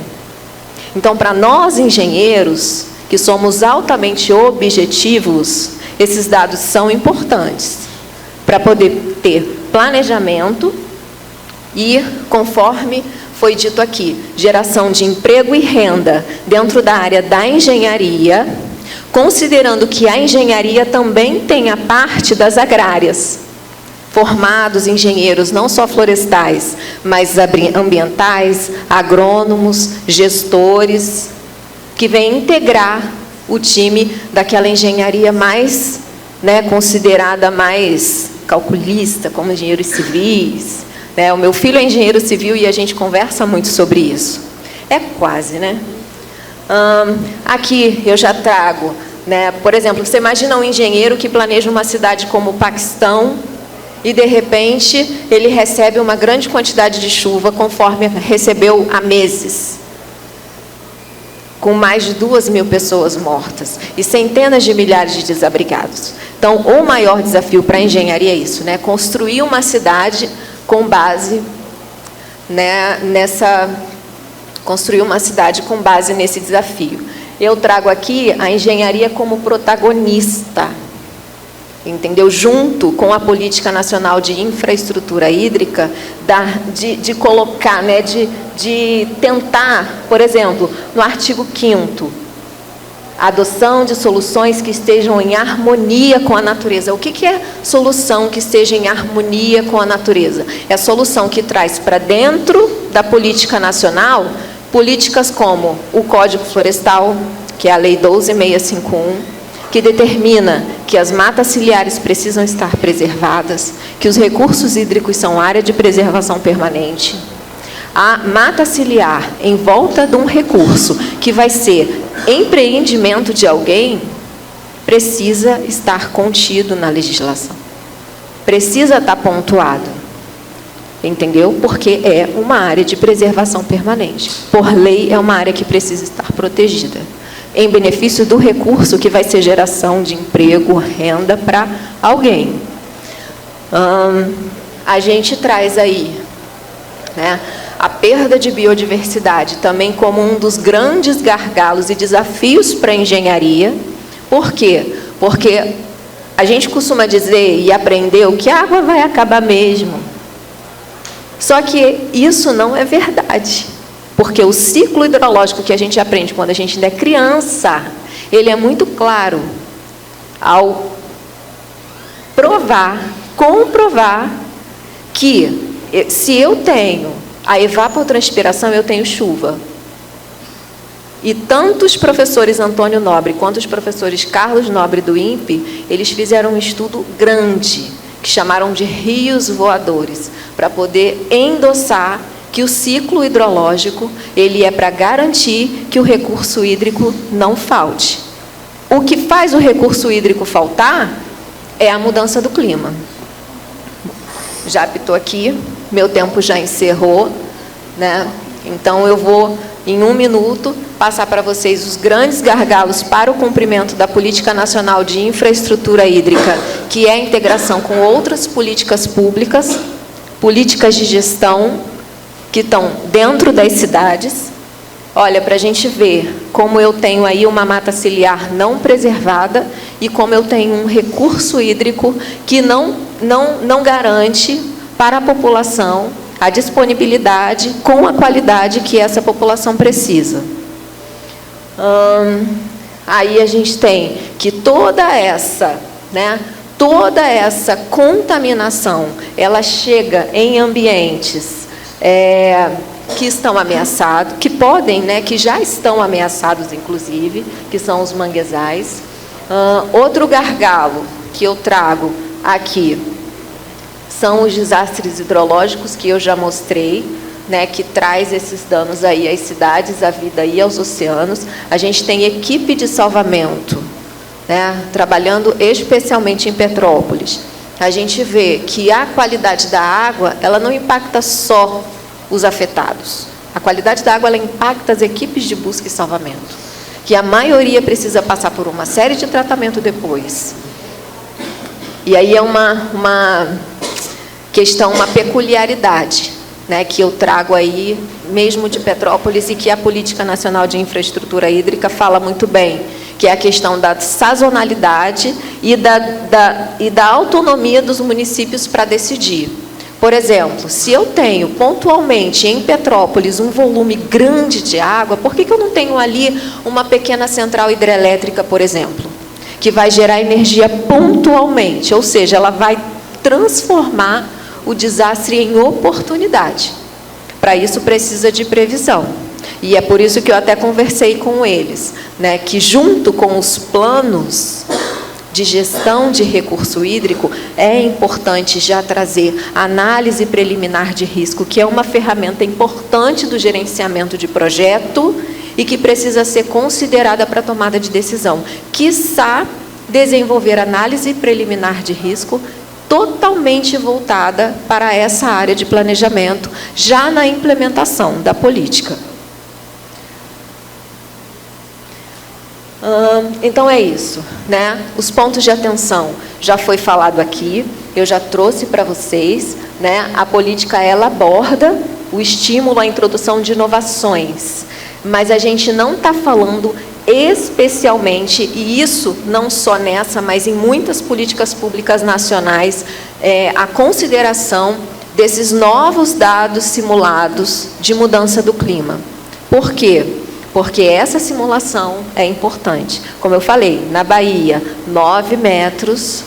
Então, para nós, engenheiros, que somos altamente objetivos, esses dados são importantes para poder ter planejamento e, conforme foi dito aqui, geração de emprego e renda dentro da área da engenharia, considerando que a engenharia também tem a parte das agrárias. Formados engenheiros não só florestais, mas ambientais, agrônomos, gestores, que vêm integrar o time daquela engenharia mais, né, considerada mais calculista, como engenheiros civis. O meu filho é engenheiro civil e a gente conversa muito sobre isso. É quase, né? Aqui eu já trago, né, por exemplo, você imagina um engenheiro que planeja uma cidade como o Paquistão, e, de repente, ele recebe uma grande quantidade de chuva, conforme recebeu há meses, com mais de 2.000 pessoas mortas e centenas de milhares de desabrigados. Então, o maior desafio para a engenharia é isso, né? Construir uma cidade com base, né, construir uma cidade com base nesse desafio. Eu trago aqui a engenharia como protagonista, entendeu? Junto com a Política Nacional de Infraestrutura Hídrica, de colocar, né, de tentar, por exemplo, no artigo 5º, adoção de soluções que estejam em harmonia com a natureza. O que é solução que esteja em harmonia com a natureza? É a solução que traz para dentro da política nacional políticas como o Código Florestal, que é a Lei 12.651, que determina que as matas ciliares precisam estar preservadas, que os recursos hídricos são área de preservação permanente. A mata ciliar em volta de um recurso que vai ser empreendimento de alguém, precisa estar contido na legislação. Precisa estar pontuado. Entendeu? Porque é uma área de preservação permanente. Por lei, é uma área que precisa estar protegida, em benefício do recurso que vai ser geração de emprego, renda para alguém. A gente traz aí, né, a perda de biodiversidade também como um dos grandes gargalos e desafios para a engenharia. Por quê? Porque a gente costuma dizer e aprendeu que a água vai acabar mesmo. Só que isso não é verdade. Porque o ciclo hidrológico que a gente aprende quando a gente ainda é criança, ele é muito claro ao comprovar que se eu tenho a evapotranspiração, eu tenho chuva. E tanto os professores Antônio Nobre quanto os professores Carlos Nobre do INPE, eles fizeram um estudo grande, que chamaram de rios voadores, para poder endossar que o ciclo hidrológico, ele é para garantir que o recurso hídrico não falte. O que faz o recurso hídrico faltar é a mudança do clima. Já apitou aqui, meu tempo já encerrou, né? Então eu vou, em 1 minuto, passar para vocês os grandes gargalos para o cumprimento da Política Nacional de Infraestrutura Hídrica, que é a integração com outras políticas públicas, políticas de gestão, que estão dentro das cidades. Olha, para a gente ver como eu tenho aí uma mata ciliar não preservada e como eu tenho um recurso hídrico que não garante para a população a disponibilidade com a qualidade que essa população precisa. Aí a gente tem que toda essa contaminação, ela chega em ambientes que estão ameaçados, que podem, que já estão ameaçados, inclusive, que são os manguezais. Outro gargalo que eu trago aqui são os desastres hidrológicos que eu já mostrei, que traz esses danos aí às cidades, à vida e aos oceanos. A gente tem equipe de salvamento, trabalhando especialmente em Petrópolis. A gente vê que a qualidade da água, ela não impacta só os afetados. A qualidade da água, ela impacta as equipes de busca e salvamento, que a maioria precisa passar por uma série de tratamento depois. E aí é uma questão, uma peculiaridade, que eu trago aí, mesmo de Petrópolis, e que a Política Nacional de Infraestrutura Hídrica fala muito bem, que é a questão da sazonalidade e da autonomia dos municípios para decidir. Por exemplo, se eu tenho pontualmente em Petrópolis um volume grande de água, por que eu não tenho ali uma pequena central hidrelétrica, por exemplo, que vai gerar energia pontualmente, ou seja, ela vai transformar o desastre em oportunidade. Para isso precisa de previsão. E é por isso que eu até conversei com eles, que junto com os planos de gestão de recurso hídrico, é importante já trazer análise preliminar de risco, que é uma ferramenta importante do gerenciamento de projeto e que precisa ser considerada para a tomada de decisão. Quiçá desenvolver análise preliminar de risco totalmente voltada para essa área de planejamento, já na implementação da política. Então é isso, Os pontos de atenção já foi falado aqui, eu já trouxe para vocês, A política, ela aborda o estímulo à introdução de inovações, mas a gente não está falando especialmente, e isso não só nessa, mas em muitas políticas públicas nacionais, a consideração desses novos dados simulados de mudança do clima. Por quê? Porque essa simulação é importante. Como eu falei, na Bahia, 9 metros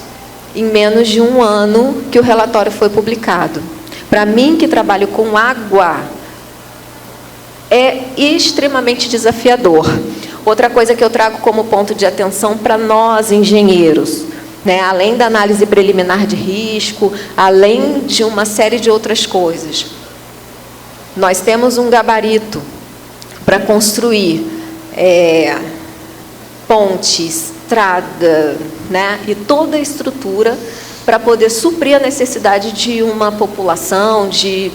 em menos de 1 ano que o relatório foi publicado. Para mim, que trabalho com água, é extremamente desafiador. Outra coisa que eu trago como ponto de atenção para nós, engenheiros, né, além da análise preliminar de risco, além de uma série de outras coisas, nós temos um gabarito para construir ponte, estrada, né, e toda a estrutura para poder suprir a necessidade de uma população, de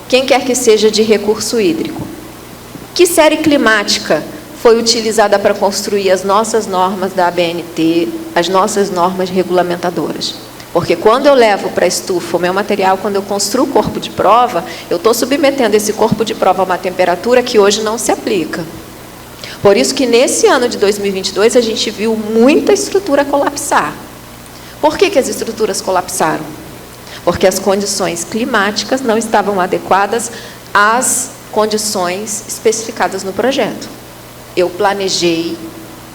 quem quer que seja, de recurso hídrico. Que série climática foi utilizada para construir as nossas normas da ABNT, as nossas normas regulamentadoras? Porque quando eu levo para a estufa o meu material, quando eu construo o corpo de prova, eu estou submetendo esse corpo de prova a uma temperatura que hoje não se aplica. Por isso que nesse ano de 2022 a gente viu muita estrutura colapsar. Por que as estruturas colapsaram? Porque as condições climáticas não estavam adequadas às condições especificadas no projeto. Eu planejei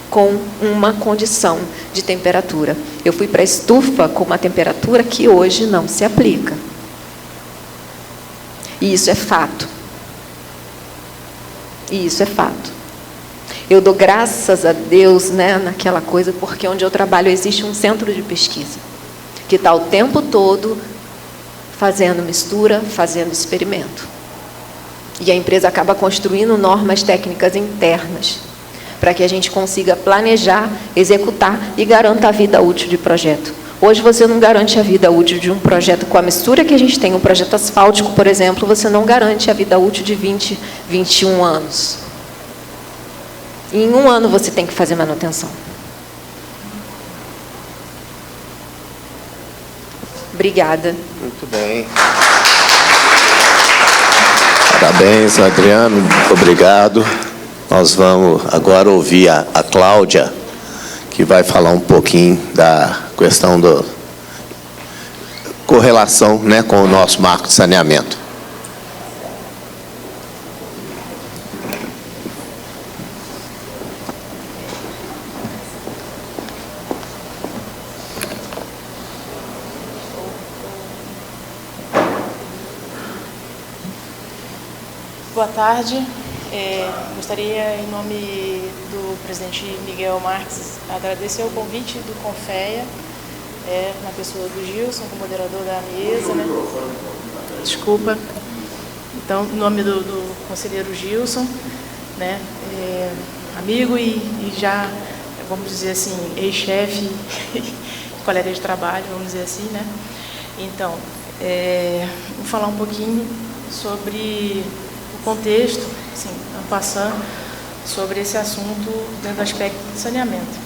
com uma condição de temperatura. Eu fui para a estufa com uma temperatura que hoje não se aplica. E isso é fato. E isso é fato. Eu dou graças a Deus, né, naquela coisa, porque onde eu trabalho existe um centro de pesquisa, que está o tempo todo fazendo mistura, fazendo experimento. E a empresa acaba construindo normas técnicas internas, para que a gente consiga planejar, executar e garanta a vida útil de projeto. Hoje você não garante a vida útil de um projeto com a mistura que a gente tem, um projeto asfáltico, por exemplo, você não garante a vida útil de 20, 21 anos. E em um ano você tem que fazer manutenção. Obrigada. Muito bem. Parabéns, Adriano. Obrigado. Nós vamos agora ouvir a Cláudia, que vai falar um pouquinho da questão da correlação, né, com o nosso marco de saneamento. Boa tarde. Gostaria, em nome do presidente Miguel Marques, agradecer o convite do Confea, na pessoa do Gilson, como moderador da mesa, né? Desculpa. Então, em nome do conselheiro Gilson, né? Amigo e já, vamos dizer assim, ex-chefe, colega de trabalho, vamos dizer assim, né? Então, vou falar um pouquinho sobre o contexto, assim, passando sobre esse assunto dentro do aspecto do saneamento.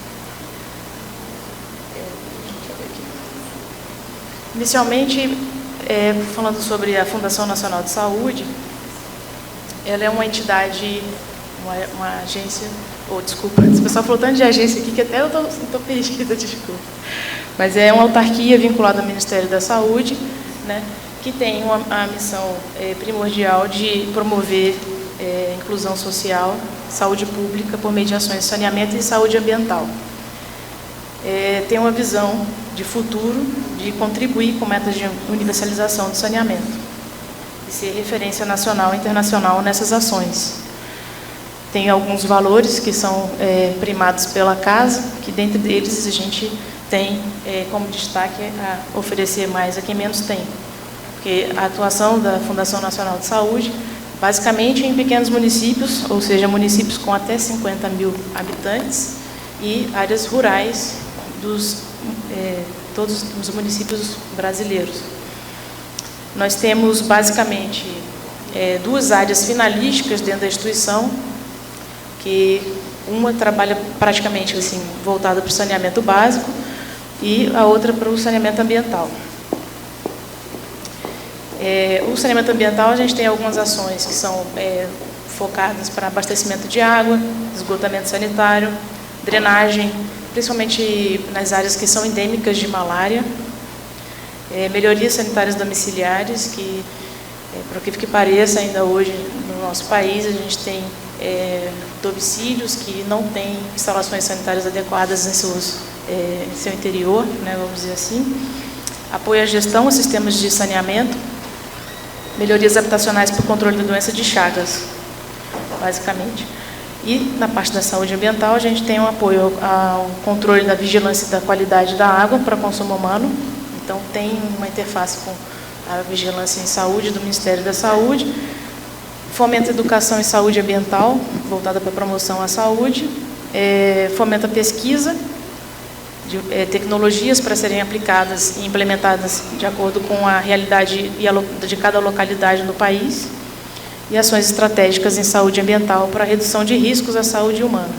Inicialmente, falando sobre a Fundação Nacional de Saúde, ela é uma entidade, uma agência, desculpa, o pessoal falou tanto de agência aqui que até eu estou perdida, desculpa. Mas é uma autarquia vinculada ao Ministério da Saúde, né, que tem a missão primordial de promover inclusão social, saúde pública por meio de ações de saneamento e saúde ambiental. Tem uma visão de futuro de contribuir com metas de universalização do saneamento e ser referência nacional e internacional nessas ações. Tem alguns valores que são primados pela Casa, que dentre eles a gente tem como destaque a oferecer mais a quem menos tem. Porque a atuação da Fundação Nacional de Saúde, basicamente em pequenos municípios, ou seja, municípios com até 50 mil habitantes e áreas rurais todos os municípios brasileiros. Nós temos, basicamente, duas áreas finalísticas dentro da instituição, que uma trabalha praticamente assim, voltada para o saneamento básico e a outra para o saneamento ambiental. O saneamento ambiental, a gente tem algumas ações que são focadas para abastecimento de água, esgotamento sanitário, drenagem, principalmente nas áreas que são endêmicas de malária, melhorias sanitárias domiciliares, que, por que pareça, ainda hoje no nosso país, a gente tem domicílios que não têm instalações sanitárias adequadas em seu interior, né, vamos dizer assim. Apoio à gestão a sistemas de saneamento, melhorias habitacionais para o controle da doença de Chagas, basicamente. E, na parte da saúde ambiental, a gente tem um apoio ao controle da vigilância da qualidade da água para consumo humano. Então, tem uma interface com a vigilância em saúde do Ministério da Saúde. Fomenta a educação em saúde ambiental, voltada para a promoção à saúde. Fomenta a pesquisa de tecnologias para serem aplicadas e implementadas de acordo com a realidade de cada localidade no país. E ações estratégicas em saúde ambiental para a redução de riscos à saúde humana.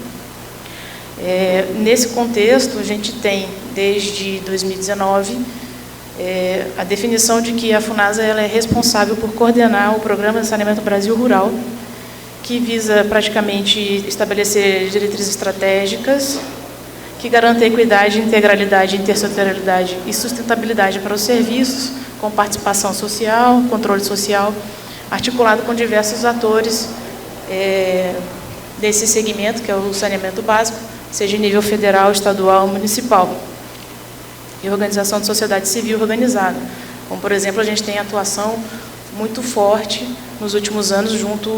Nesse contexto, a gente tem, desde 2019, a definição de que a FUNASA ela é responsável por coordenar o Programa de Saneamento Brasil Rural, que visa praticamente estabelecer diretrizes estratégicas que garantem equidade, integralidade, intersetorialidade e sustentabilidade para os serviços, com participação social, controle social, articulado com diversos atores desse segmento, que é o saneamento básico, seja em nível federal, estadual, municipal. E organização de sociedade civil organizada. Como, por exemplo, a gente tem atuação muito forte nos últimos anos junto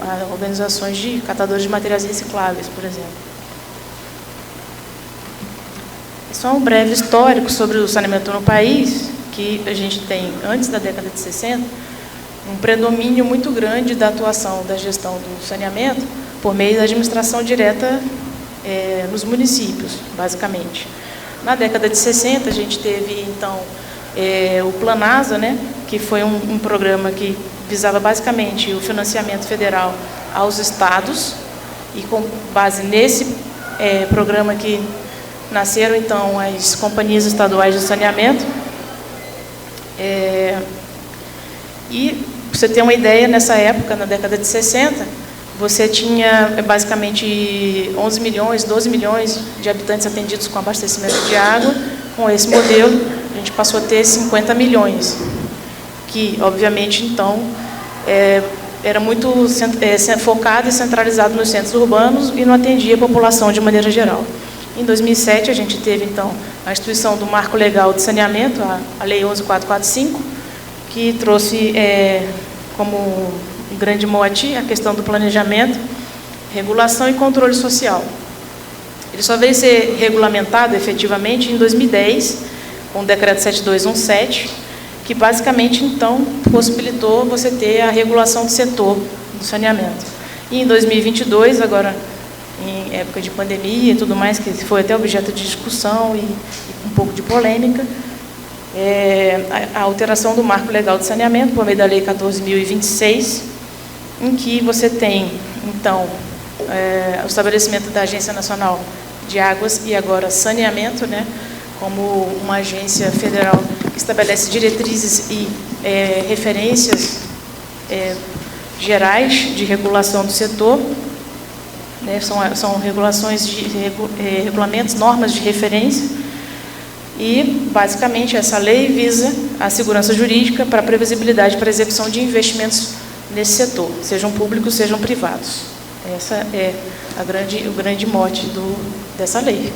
a organizações de catadores de materiais recicláveis, por exemplo. Só um breve histórico sobre o saneamento no país, que a gente tem, antes da década de 60, um predomínio muito grande da atuação da gestão do saneamento por meio da administração direta nos municípios, basicamente. Na década de 60, a gente teve, então, o Planasa, né, que foi um programa que visava basicamente o financiamento federal aos estados, e com base nesse programa que nasceram, então, as companhias estaduais de saneamento. E, para você ter uma ideia, nessa época, na década de 60, você tinha basicamente 11 milhões, 12 milhões de habitantes atendidos com abastecimento de água. Com esse modelo, a gente passou a ter 50 milhões, que, obviamente, então, era muito focado e centralizado nos centros urbanos e não atendia a população de maneira geral. Em 2007, a gente teve, então, a instituição do Marco Legal de Saneamento, a Lei 11.445, que trouxe como um grande mote a questão do planejamento, regulação e controle social. Ele só veio ser regulamentado efetivamente em 2010, com o decreto 7217, que basicamente, então, possibilitou você ter a regulação do setor do saneamento. E em 2022, agora, em época de pandemia e tudo mais, que foi até objeto de discussão e um pouco de polêmica, a alteração do Marco Legal de Saneamento, por meio da Lei 14.026, em que você tem, então, o estabelecimento da Agência Nacional de Águas e agora Saneamento, né, como uma agência federal que estabelece diretrizes e referências gerais de regulação do setor, né, são regulações regulamentos, normas de referência. E, basicamente, essa lei visa a segurança jurídica para a previsibilidade para a execução de investimentos nesse setor, sejam públicos, sejam privados. Essa é o grande mote dessa lei.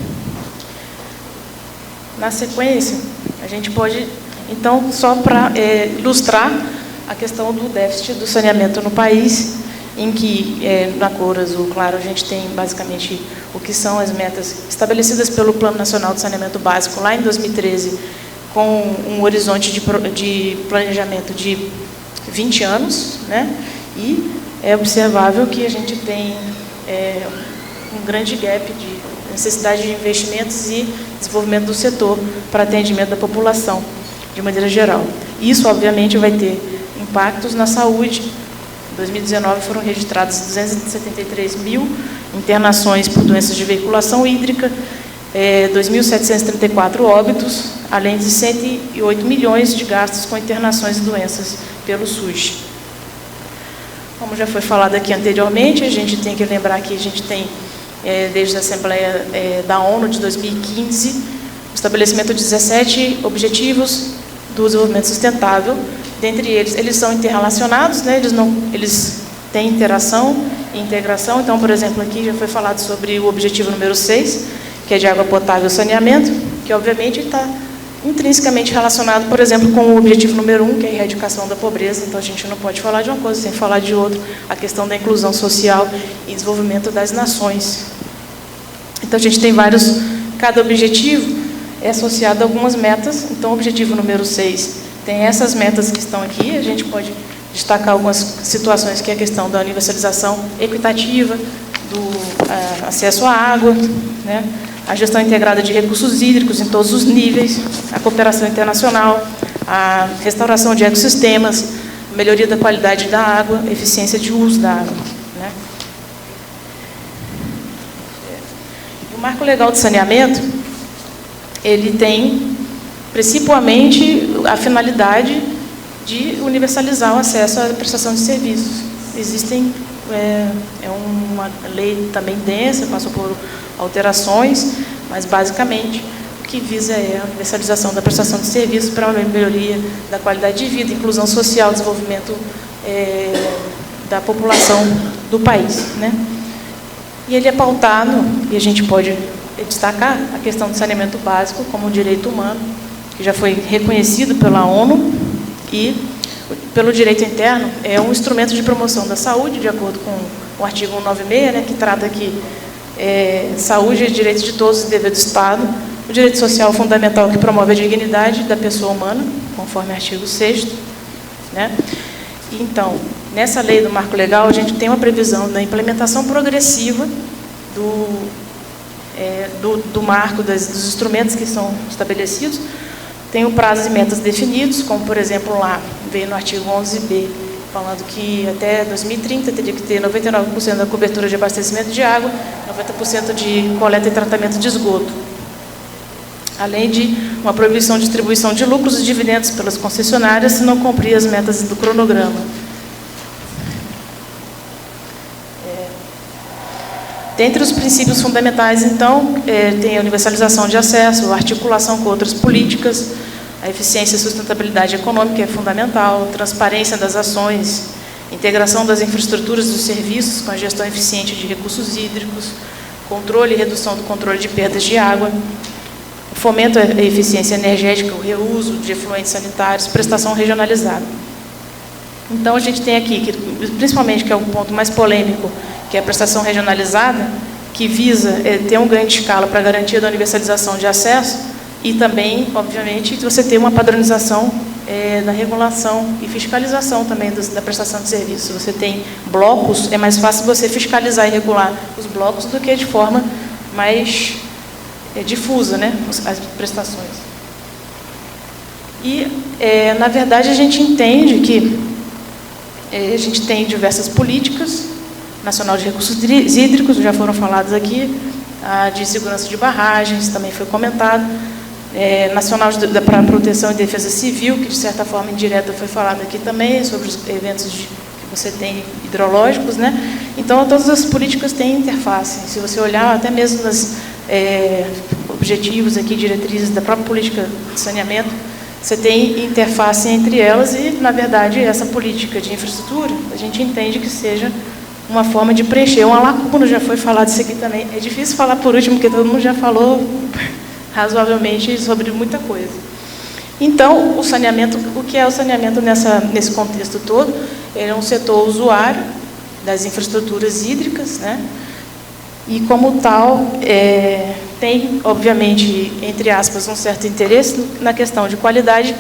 Na sequência, a gente pode, então, só para ilustrar a questão do déficit do saneamento no país, em que, na cor azul claro, a gente tem basicamente o que são as metas estabelecidas pelo Plano Nacional de Saneamento Básico, lá em 2013, com um horizonte de planejamento de 20 anos, né? E é observável que a gente tem um grande gap de necessidade de investimentos e desenvolvimento do setor para atendimento da população, de maneira geral. Isso, obviamente, vai ter impactos na saúde. Em 2019 foram registradas 273 mil internações por doenças de veiculação hídrica, 2.734 óbitos, além de 108 milhões de gastos com internações e doenças pelo SUS. Como já foi falado aqui anteriormente, a gente tem que lembrar que a gente tem, desde a Assembleia da ONU de 2015, o estabelecimento de 17 objetivos do desenvolvimento sustentável. Dentre eles são interrelacionados, né? Eles têm interação e integração. Então, por exemplo, aqui já foi falado sobre o objetivo número 6, que é de água potável e saneamento, que obviamente está intrinsecamente relacionado, por exemplo, com o objetivo número 1, que é a erradicação da pobreza. Então, a gente não pode falar de uma coisa sem falar de outra, a questão da inclusão social e desenvolvimento das nações. Então, a gente tem cada objetivo é associado a algumas metas. Então, o objetivo número 6 tem essas metas que estão aqui. A gente pode destacar algumas situações, que é a questão da universalização equitativa, do acesso à água, né? A gestão integrada de recursos hídricos em todos os níveis, a cooperação internacional, a restauração de ecossistemas, a melhoria da qualidade da água, eficiência de uso da água, né? O marco legal de saneamento, ele tem principalmente a finalidade de universalizar o acesso à prestação de serviços. Existem, é uma lei também densa, passou por alterações, mas basicamente o que visa é a universalização da prestação de serviços para a melhoria da qualidade de vida, inclusão social, desenvolvimento da população do país, né? E ele é pautado, e a gente pode destacar a questão do saneamento básico como um direito humano, que já foi reconhecido pela ONU e pelo direito interno, é um instrumento de promoção da saúde, de acordo com o artigo 196, né, que trata que saúde é direito de todos e dever do Estado, o direito social fundamental que promove a dignidade da pessoa humana, conforme o artigo 6º, né? Então, nessa lei do marco legal, a gente tem uma previsão da implementação progressiva do marco, dos instrumentos que são estabelecidos. Tem o prazo e metas definidos, como, por exemplo, lá, veio no artigo 11b, falando que até 2030 teria que ter 99% da cobertura de abastecimento de água, 90% de coleta e tratamento de esgoto. Além de uma proibição de distribuição de lucros e dividendos pelas concessionárias se não cumprir as metas do cronograma. Dentre os princípios fundamentais, então, tem a universalização de acesso, a articulação com outras políticas, a eficiência e sustentabilidade econômica é fundamental, transparência das ações, integração das infraestruturas dos serviços com a gestão eficiente de recursos hídricos, controle e redução do controle de perdas de água, fomento à eficiência energética, o reuso de efluentes sanitários, prestação regionalizada. Então, a gente tem aqui, principalmente, que é o ponto mais polêmico, que é a prestação regionalizada, que visa ter um ganho de escala para a garantia da universalização de acesso e também, obviamente, você ter uma padronização da regulação e fiscalização também da prestação de serviço. Se você tem blocos, é mais fácil você fiscalizar e regular os blocos do que de forma mais difusa, né, as prestações. E, na verdade, a gente entende que a gente tem diversas políticas, Nacional de Recursos Hídricos, já foram falados aqui, a de segurança de barragens, também foi comentado, Nacional para a Proteção e Defesa Civil, que de certa forma indireta foi falado aqui também, sobre os eventos que você tem hidrológicos, né? Então, todas as políticas têm interface. Se você olhar até mesmo nos objetivos aqui, diretrizes da própria política de saneamento, você tem interface entre elas e, na verdade, essa política de infraestrutura, a gente entende que seja uma forma de preencher uma lacuna. Já foi falado isso aqui também. É difícil falar por último, porque todo mundo já falou razoavelmente sobre muita coisa. Então, o saneamento, o que é o saneamento nesse contexto todo? Ele é um setor usuário das infraestruturas hídricas, né? E, como tal, tem, obviamente, entre aspas, um certo interesse na questão de qualidade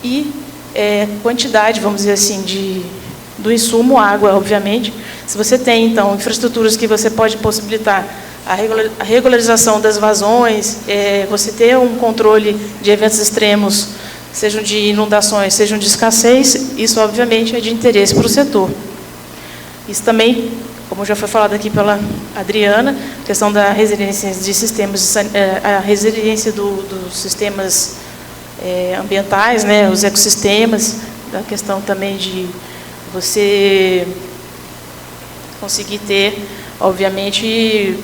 e quantidade, vamos dizer assim, do insumo, água, obviamente. Se você tem, então, infraestruturas que você pode possibilitar a regularização das vazões, você ter um controle de eventos extremos, sejam de inundações, sejam de escassez, isso, obviamente, é de interesse para o setor. Isso também, como já foi falado aqui pela Adriana, a questão da resiliência de sistemas, a resiliência dos sistemas ambientais, né, os ecossistemas, a questão também de você conseguir ter, obviamente,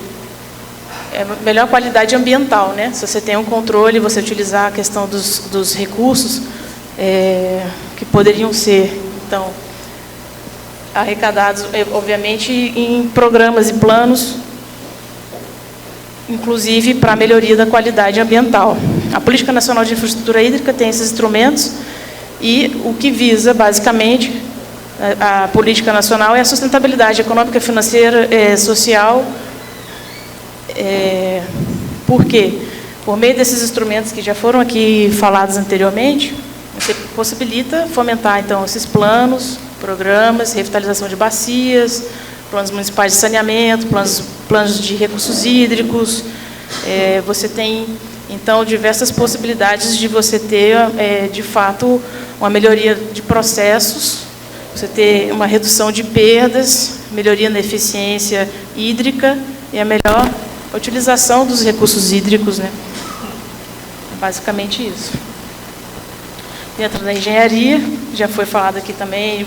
melhor qualidade ambiental, né? Se você tem um controle, você utilizar a questão dos recursos que poderiam ser, então, arrecadados, obviamente, em programas e planos. inclusive para a melhoria da qualidade ambiental. A Política Nacional de Infraestrutura Hídrica tem esses instrumentos e o que visa, basicamente, a política nacional é a sustentabilidade econômica, financeira, social. Por quê? Por meio desses instrumentos que já foram aqui falados anteriormente, você possibilita fomentar, então, esses planos, programas, revitalização de bacias, planos municipais de saneamento, planos de recursos hídricos. Você tem, então, diversas possibilidades de você ter, de fato, uma melhoria de processos, você ter uma redução de perdas, melhoria na eficiência hídrica e a melhor utilização dos recursos hídricos, né? Basicamente isso. Dentro da engenharia, já foi falado aqui também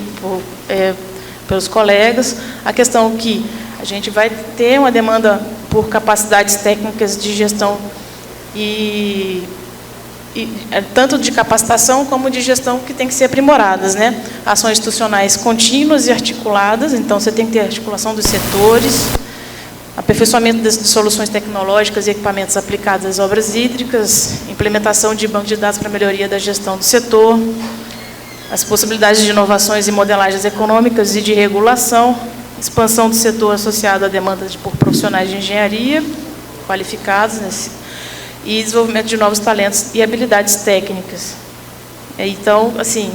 pelos colegas, a questão que a gente vai ter uma demanda por capacidades técnicas de gestão tanto de capacitação como de gestão que tem que ser aprimoradas, né? Ações institucionais contínuas e articuladas, então você tem que ter articulação dos setores, aperfeiçoamento de soluções tecnológicas e equipamentos aplicados às obras hídricas, implementação de banco de dados para melhoria da gestão do setor, as possibilidades de inovações e modelagens econômicas e de regulação, expansão do setor associado à demanda por profissionais de engenharia qualificados, né? E desenvolvimento de novos talentos e habilidades técnicas. Então, assim,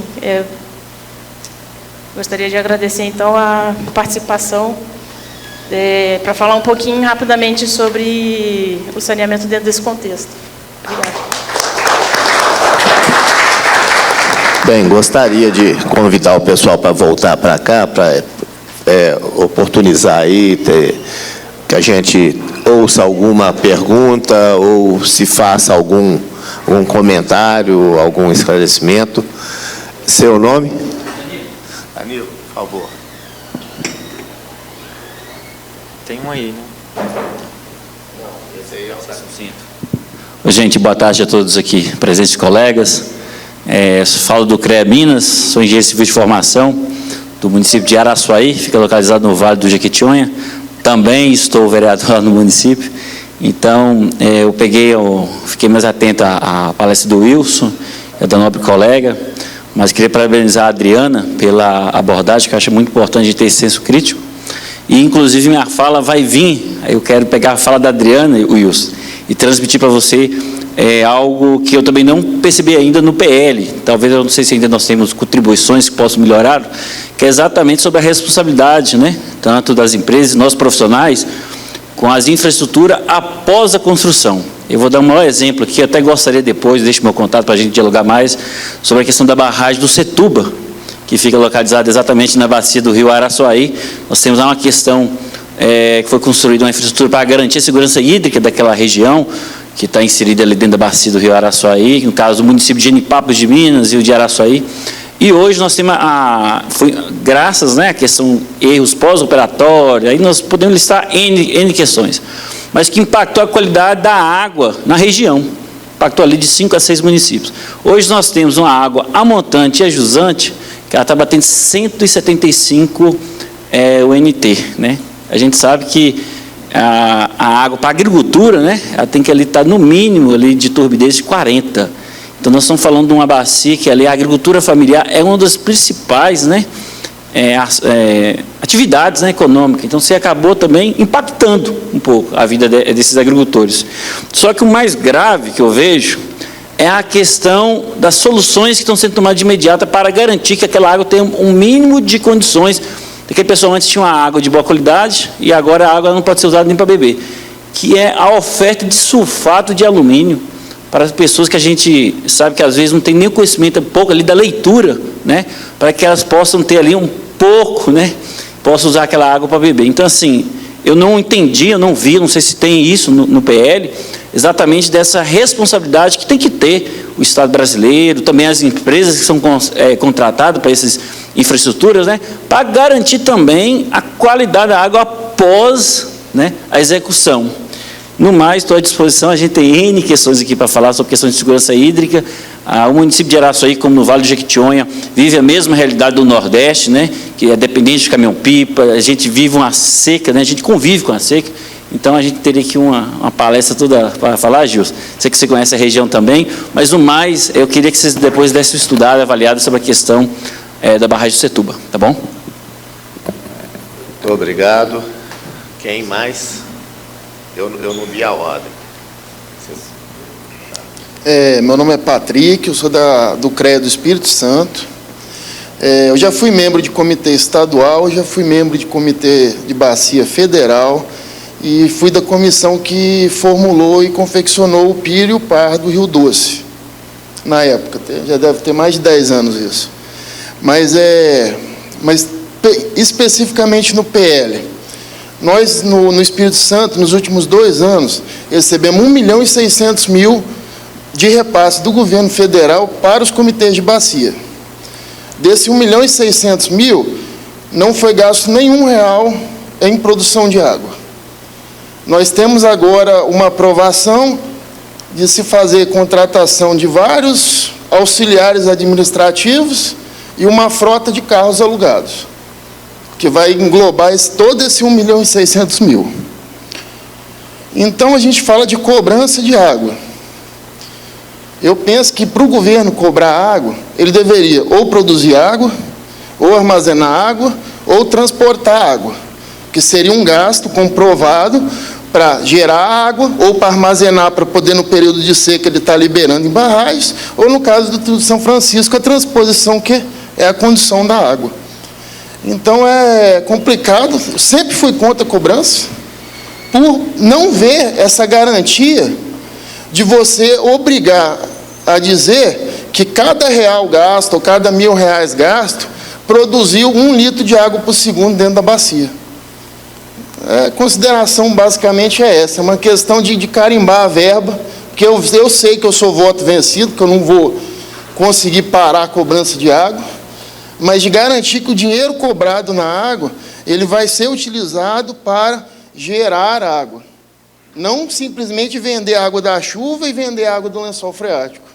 gostaria de agradecer, então, a participação para falar um pouquinho rapidamente sobre o saneamento dentro desse contexto. Obrigada. Bem, gostaria de convidar o pessoal para voltar para cá, para oportunizar aí, que a gente ouça alguma pergunta ou se faça algum comentário, algum esclarecimento. Seu nome? Danilo, por favor. Tem um aí, né? Não, esse aí é o sucinto. Gente, boa tarde a todos aqui, presentes colegas. Falo do CREA Minas, sou engenheiro civil de formação do município de Araçuaí, fica localizado no Vale do Jequitinhonha. Também estou vereador no município, então eu fiquei mais atento à palestra do Wilson, da nobre colega, mas queria parabenizar a Adriana pela abordagem, que eu acho muito importante de ter esse senso crítico, e inclusive minha fala vai vir, eu quero pegar a fala da Adriana, Wilson, e transmitir para você algo que eu também não percebi ainda no PL, talvez eu não sei se ainda nós temos contribuições que possam melhorar, que é exatamente sobre a responsabilidade, né, tanto das empresas, nós profissionais, com as infraestruturas após a construção. Eu vou dar um maior exemplo aqui, até gostaria depois, deixe meu contato para a gente dialogar mais, sobre a questão da barragem do Setuba, que fica localizada exatamente na bacia do rio Araçuaí. Nós temos lá uma questão que foi construída uma infraestrutura para garantir a segurança hídrica daquela região, que está inserida ali dentro da bacia do rio Araçuaí, no caso do município de Genipapo de Minas e o de Araçuaí. E hoje nós temos, graças, né, à questão erros pós-operatórios, aí nós podemos listar N questões, mas que impactou a qualidade da água na região, impactou ali de 5 a 6 municípios. Hoje nós temos uma água amontante e a jusante, que ela está batendo 175 UNT, né? A gente sabe que a água para a agricultura, né, ela tem que ali estar no mínimo ali de turbidez de 40. Então nós estamos falando de uma bacia que ali a agricultura familiar é uma das principais, né, atividades, né, econômicas. Então você acabou também impactando um pouco a vida desses agricultores. Só que o mais grave que eu vejo é a questão das soluções que estão sendo tomadas de imediata para garantir que aquela água tenha um mínimo de condições. Aquele pessoal antes tinha uma água de boa qualidade e agora a água não pode ser usada nem para beber, que é a oferta de sulfato de alumínio para as pessoas que a gente sabe que às vezes não tem nem conhecimento, um pouco ali da leitura, né, para que elas possam ter ali um pouco, né, possam usar aquela água para beber. Então, assim, eu não entendi, eu não vi, não sei se tem isso no PL, exatamente dessa responsabilidade que tem que ter o Estado brasileiro, também as empresas que são contratadas para essas infraestruturas, né, para garantir também a qualidade da água após, né, a execução. No mais, estou à disposição, a gente tem N questões aqui para falar sobre questões de segurança hídrica. O município de Araçuaí, como no Vale do Jequitinhonha, vive a mesma realidade do Nordeste, né, que é dependente de caminhão-pipa, a gente vive uma seca, né, a gente convive com a seca, Então, a gente teria aqui uma palestra toda para falar, Gilson. Sei que você conhece a região também, mas, no mais, eu queria que vocês depois dessem um estudado, avaliado sobre a questão da barragem do Setúbal, tá bom? Muito obrigado. Quem mais? Eu não vi a ordem. Meu nome é Patrick, eu sou do CREA do Espírito Santo. Eu já fui membro de comitê estadual, já fui membro de comitê de bacia federal e fui da comissão que formulou e confeccionou o PIR e o PAR do Rio Doce, na época. Já deve ter mais de 10 anos isso. Mas especificamente no PL, nós, no Espírito Santo, nos últimos 2 anos, recebemos 1.600.000 de repasse do governo federal para os comitês de bacia. Desse 1.600.000, não foi gasto nenhum real em produção de água. Nós temos agora uma aprovação de se fazer contratação de vários auxiliares administrativos e uma frota de carros alugados, que vai englobar todo esse 1.600.000. Então, a gente fala de cobrança de água. Eu penso que, para o governo cobrar água, ele deveria ou produzir água, ou armazenar água, ou transportar água, que seria um gasto comprovado para gerar água, ou para armazenar, para poder, no período de seca, ele estar liberando em barragens, ou, no caso do Trio de São Francisco, a transposição, que é a condição da água. Então, é complicado. Eu sempre fui contra a cobrança, por não ver essa garantia de você obrigar a dizer que cada real gasto, ou cada R$1.000 gasto, produziu 1 litro de água por segundo dentro da bacia. A consideração basicamente é essa, é uma questão de carimbar a verba, porque eu sei que eu sou voto vencido, que eu não vou conseguir parar a cobrança de água, mas de garantir que o dinheiro cobrado na água, ele vai ser utilizado para gerar água. Não simplesmente vender a água da chuva e vender a água do lençol freático.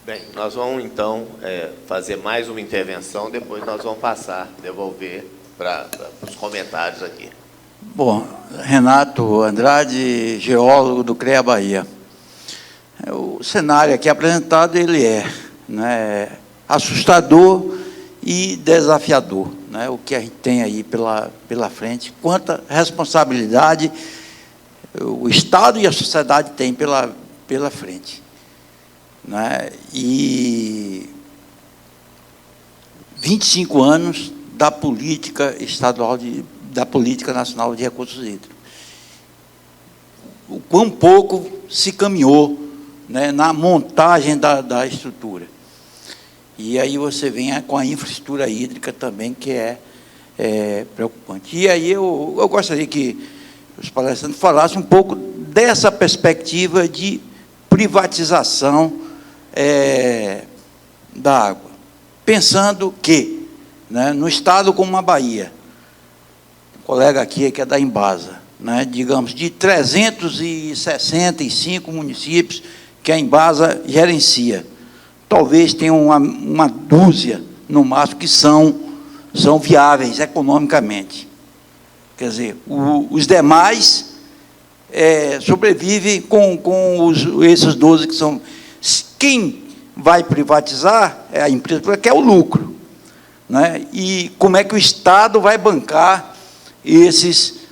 Bem, nós vamos, então, fazer mais uma intervenção, depois nós vamos devolver para os comentários aqui. Bom, Renato Andrade, geólogo do CREA Bahia. O cenário aqui apresentado, ele né, assustador e desafiador, né, o que a gente tem aí pela frente, quanta responsabilidade o Estado e a sociedade têm pela frente. Né, e 25 anos da política estadual, da política nacional de recursos hídricos. O quão pouco se caminhou, né, na montagem da estrutura. E aí você vem com a infraestrutura hídrica também, que é preocupante. E aí eu gostaria que os palestrantes falassem um pouco dessa perspectiva de privatização da água. Pensando que, né, no estado como a Bahia, um colega aqui que é da Embasa, né, digamos, de 365 municípios que a Embasa gerencia, talvez tenha uma dúzia, no máximo, que são viáveis economicamente. Quer dizer, os demais sobrevivem com esses 12 que são... Quem vai privatizar é a empresa, que é o lucro. Né? E como é que o Estado vai bancar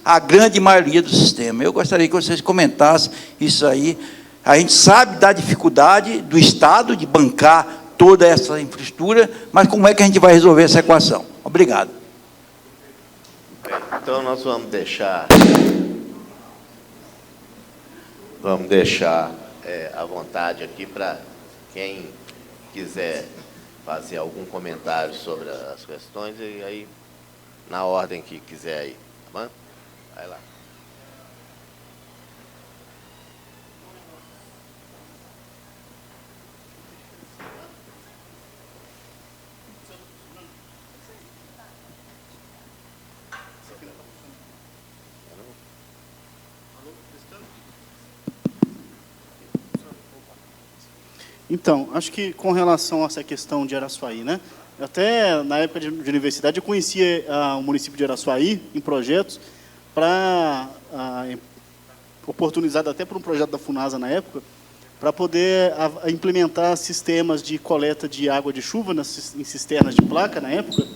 a grande maioria do sistema? Eu gostaria que vocês comentassem isso aí. A gente sabe da dificuldade do Estado de bancar toda essa infraestrutura, mas como é que a gente vai resolver essa equação? Obrigado. Bem, então, nós vamos deixar à vontade aqui para quem quiser fazer algum comentário sobre as questões, e aí, na ordem que quiser aí, tá bom? Vai lá. Então, acho que com relação a essa questão de Araçuaí, né? Até na época de universidade eu conhecia o município de Araçuaí em projetos, oportunizado até por um projeto da FUNASA na época, para poder implementar sistemas de coleta de água de chuva em cisternas de placa na época,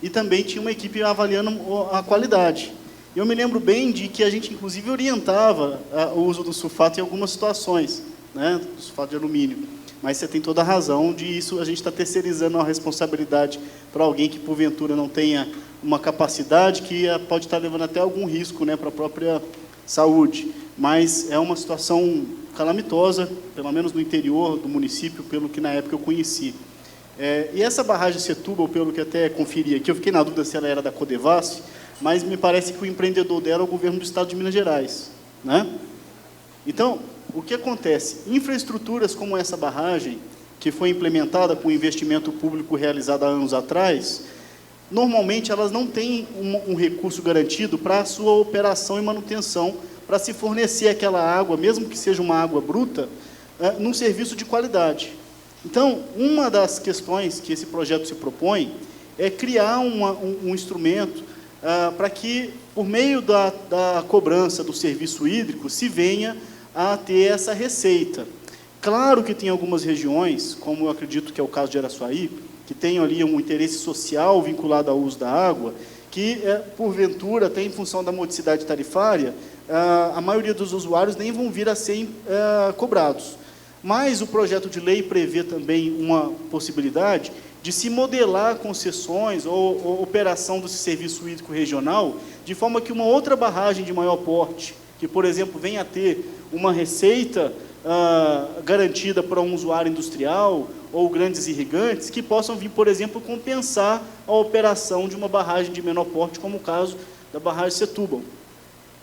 e também tinha uma equipe avaliando a qualidade. Eu me lembro bem de que a gente, inclusive, orientava o uso do sulfato em algumas situações, né, do sulfato de alumínio. Mas você tem toda a razão de isso, a gente está terceirizando a responsabilidade para alguém que, porventura, não tenha uma capacidade que pode estar levando até algum risco, né, para a própria saúde. Mas é uma situação calamitosa, pelo menos no interior do município, pelo que na época eu conheci. E essa barragem Setúbal, pelo que até conferi aqui, eu fiquei na dúvida se ela era da Codevasf, mas me parece que o empreendedor dela é o governo do Estado de Minas Gerais, né? Então, o que acontece? Infraestruturas como essa barragem, que foi implementada com investimento público realizado há anos atrás, normalmente elas não têm um recurso garantido para a sua operação e manutenção, para se fornecer aquela água, mesmo que seja uma água bruta, num serviço de qualidade. Então, uma das questões que esse projeto se propõe é criar um instrumento para que, por meio da cobrança do serviço hídrico, se venha a ter essa receita. Claro que tem algumas regiões, como eu acredito que é o caso de Araçuaí, que tem ali um interesse social vinculado ao uso da água, que, porventura, até em função da modicidade tarifária, a maioria dos usuários nem vão vir a ser cobrados. Mas o projeto de lei prevê também uma possibilidade de se modelar concessões ou operação do serviço hídrico regional, de forma que uma outra barragem de maior porte, que, por exemplo, venha a ter uma receita garantida para um usuário industrial ou grandes irrigantes, que possam vir, por exemplo, compensar a operação de uma barragem de menor porte, como o caso da barragem Setúbal.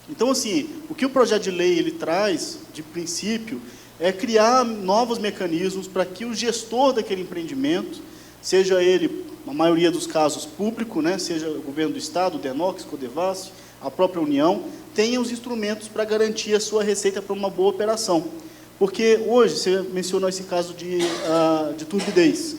Então, assim, o que o projeto de lei ele traz, de princípio, é criar novos mecanismos para que o gestor daquele empreendimento, seja ele, na maioria dos casos, público, né, seja o governo do Estado, o DENOX, Codevasf, a própria União, tenha os instrumentos para garantir a sua receita para uma boa operação. Porque hoje, você mencionou esse caso de turbidez,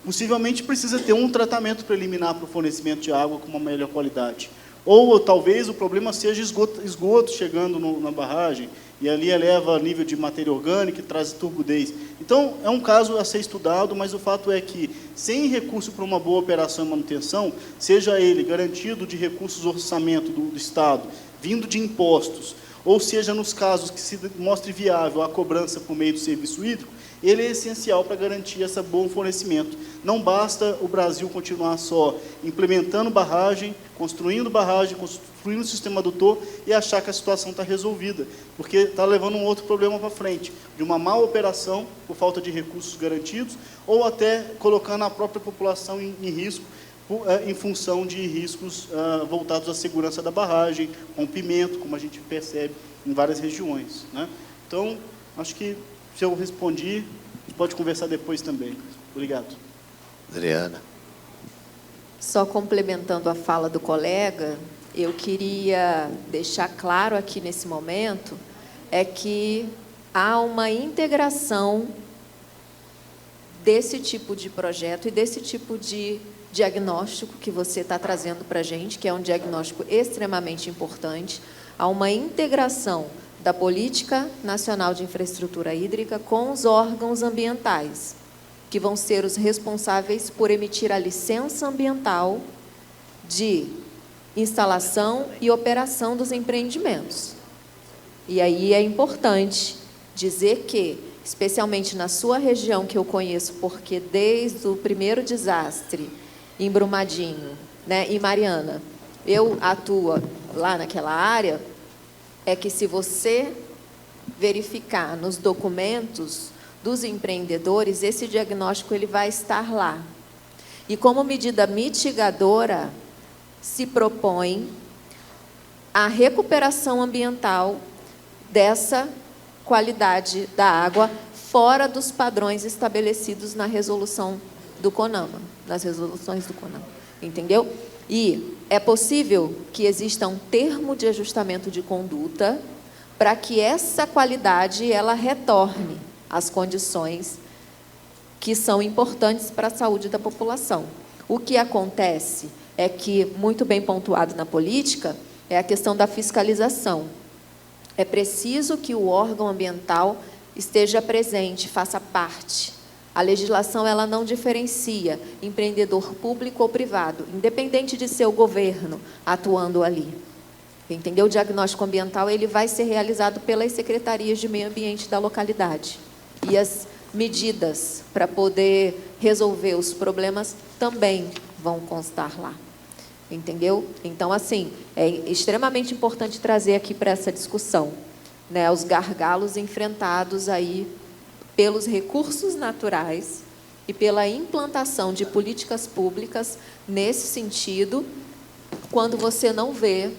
possivelmente precisa ter um tratamento preliminar para o fornecimento de água com uma melhor qualidade. Ou talvez o problema seja esgoto chegando na barragem, e ali eleva nível de matéria orgânica e traz turbidez. Então, é um caso a ser estudado, mas o fato é que, sem recurso para uma boa operação e manutenção, seja ele garantido de recursos do orçamento do Estado, vindo de impostos, ou seja, nos casos que se mostre viável a cobrança por meio do serviço hídrico, ele é essencial para garantir esse bom fornecimento. Não basta o Brasil continuar só implementando barragem, construindo o sistema adutor e achar que a situação está resolvida, porque está levando um outro problema para frente, de uma má operação por falta de recursos garantidos, ou até colocando a própria população em risco, em função de riscos voltados à segurança da barragem, rompimento, como a gente percebe em várias regiões, né? Então, acho que, se eu respondi, a gente pode conversar depois também. Obrigado. Adriana. Só complementando a fala do colega, eu queria deixar claro aqui nesse momento, é que há uma integração desse tipo de projeto e desse tipo de diagnóstico que você está trazendo para a gente, que é um diagnóstico extremamente importante, há uma integração da Política Nacional de Infraestrutura Hídrica com os órgãos ambientais, que vão ser os responsáveis por emitir a licença ambiental de instalação e operação dos empreendimentos. E aí é importante dizer que, especialmente na sua região, que eu conheço, porque desde o primeiro desastre em Brumadinho, né, em Mariana, eu atuo lá naquela área, é que se você verificar nos documentos dos empreendedores, esse diagnóstico ele vai estar lá. E como medida mitigadora, se propõe a recuperação ambiental dessa qualidade da água fora dos padrões estabelecidos na resolução do CONAMA, nas resoluções do CONAMA, entendeu? E é possível que exista um termo de ajustamento de conduta para que essa qualidade ela retorne às condições que são importantes para a saúde da população. O que acontece é que, muito bem pontuado na política, é a questão da fiscalização. É preciso que o órgão ambiental esteja presente, faça parte. A legislação ela não diferencia empreendedor público ou privado, independente de ser o governo atuando ali. Entendeu? O diagnóstico ambiental ele vai ser realizado pelas secretarias de meio ambiente da localidade. E as medidas para poder resolver os problemas também vão constar lá. Entendeu? Então, assim, é extremamente importante trazer aqui para essa discussão, né, os gargalos enfrentados aí pelos recursos naturais e pela implantação de políticas públicas nesse sentido, quando você não vê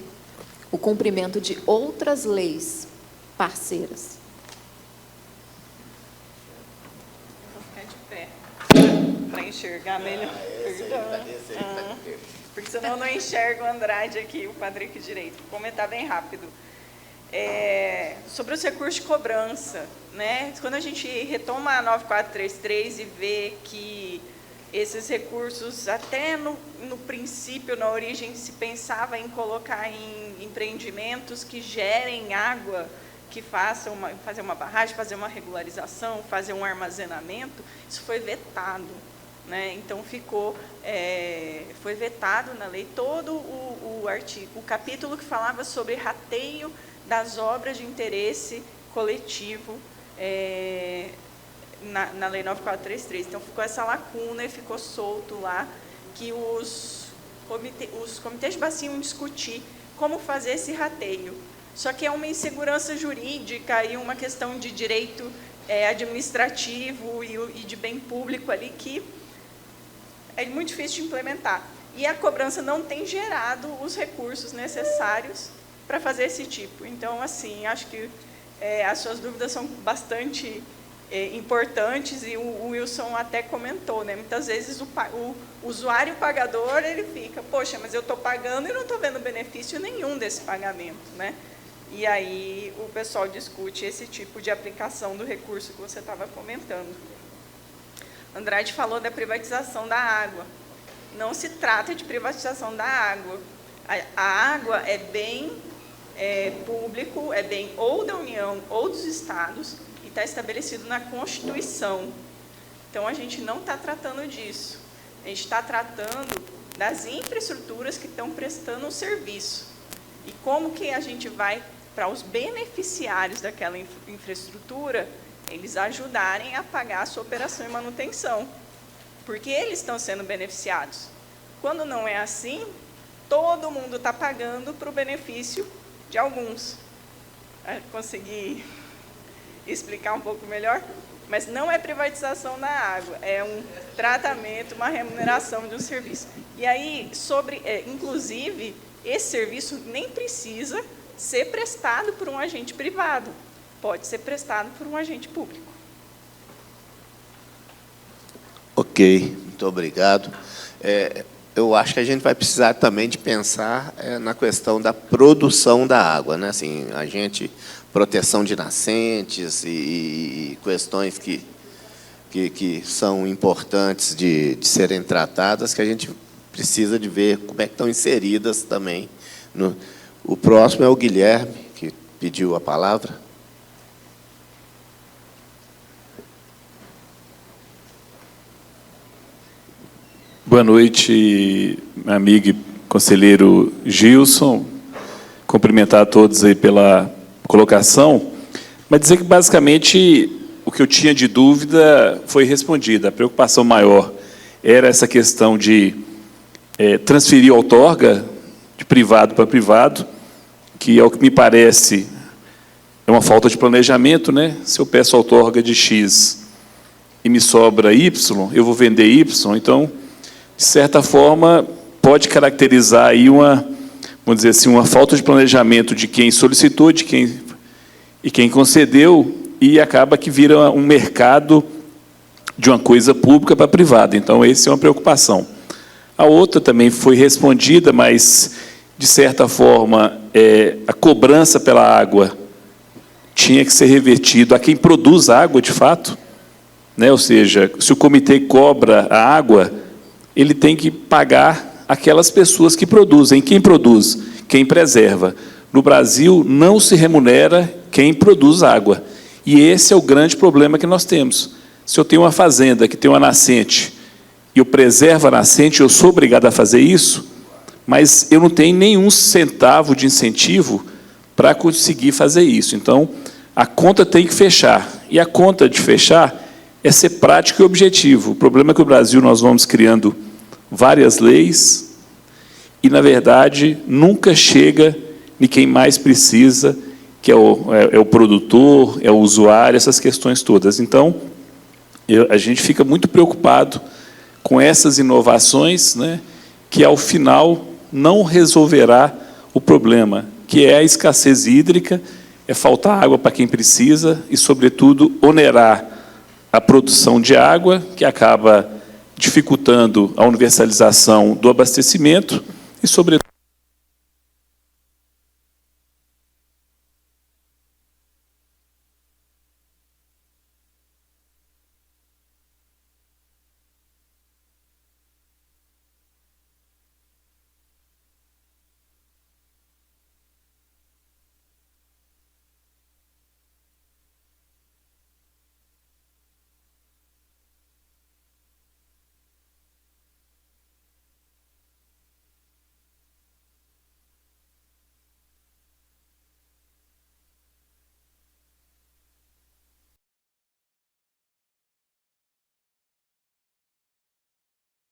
o cumprimento de outras leis parceiras. Vou ficar de pé para enxergar melhor. Porque senão eu não enxergo o Andrade aqui, o Patrick direito. Vou comentar bem rápido. Sobre os recursos de cobrança, né? Quando a gente retoma a 9433 e vê que esses recursos, até no princípio, na origem, se pensava em colocar em empreendimentos que gerem água, que fazer uma barragem, fazer uma regularização, fazer um armazenamento, isso foi vetado. Né? Então, foi vetado na lei todo o capítulo que falava sobre rateio das obras de interesse coletivo na Lei 9433. Então, ficou essa lacuna e ficou solto lá que os comitês de bacia iam discutir como fazer esse rateio. Só que é uma insegurança jurídica e uma questão de direito administrativo e de bem público ali que é muito difícil de implementar. E a cobrança não tem gerado os recursos necessários para fazer esse tipo. Então, assim, acho que as suas dúvidas são bastante importantes e o Wilson até comentou, né? Muitas vezes o usuário pagador, ele fica, poxa, mas eu estou pagando e não estou vendo benefício nenhum desse pagamento, né? E aí o pessoal discute esse tipo de aplicação do recurso que você estava comentando. Andrade falou da privatização da água. Não se trata de privatização da água. A água é bem público, é bem ou da União ou dos estados, e está estabelecido na Constituição. Então, a gente não está tratando disso. A gente está tratando das infraestruturas que estão prestando um serviço. E como que a gente vai, para os beneficiários daquela infraestrutura, eles ajudarem a pagar a sua operação e manutenção, porque eles estão sendo beneficiados. Quando não é assim, todo mundo está pagando para o benefício de alguns. Consegui explicar um pouco melhor? Mas não é privatização da água, é um tratamento, uma remuneração de um serviço. E aí, inclusive, esse serviço nem precisa ser prestado por um agente privado. Pode ser prestado por um agente público. Ok, muito obrigado. Eu acho que a gente vai precisar também de pensar na questão da produção da água, né? Assim, proteção de nascentes e questões que são importantes de serem tratadas, que a gente precisa de ver como é que estão inseridas também. O próximo é o Guilherme, que pediu a palavra. Boa noite, meu amigo e conselheiro Gilson. Cumprimentar a todos aí pela colocação, mas dizer que, basicamente, o que eu tinha de dúvida foi respondida. A preocupação maior era essa questão de transferir a outorga de privado para privado, que é o que me parece é uma falta de planejamento, né? Se eu peço a outorga de X e me sobra Y, eu vou vender Y, então, de certa forma, pode caracterizar aí vamos dizer assim, uma falta de planejamento de quem solicitou, de quem concedeu, e acaba que vira um mercado de uma coisa pública para privada. Então, essa é uma preocupação. A outra também foi respondida, mas, de certa forma, a cobrança pela água tinha que ser revertido a quem produz a água, de fato, né? Ou seja, se o comitê cobra a água, ele tem que pagar aquelas pessoas que produzem. Quem produz? quem preserva. No Brasil, não se remunera quem produz água. E esse é o grande problema que nós temos. Se eu tenho uma fazenda que tem uma nascente, e eu preservo a nascente, eu sou obrigado a fazer isso, mas eu não tenho nenhum centavo de incentivo para conseguir fazer isso. Então, a conta tem que fechar. E a conta de fechar é ser prático e objetivo. O problema é que no Brasil nós vamos criando várias leis e, na verdade, nunca chega em quem mais precisa, que é o produtor, é o usuário, essas questões todas. Então, a gente fica muito preocupado com essas inovações, né, que, ao final, não resolverá o problema, que é a escassez hídrica, é faltar água para quem precisa e, sobretudo, onerar a produção de água, que acaba dificultando a universalização do abastecimento e, sobretudo,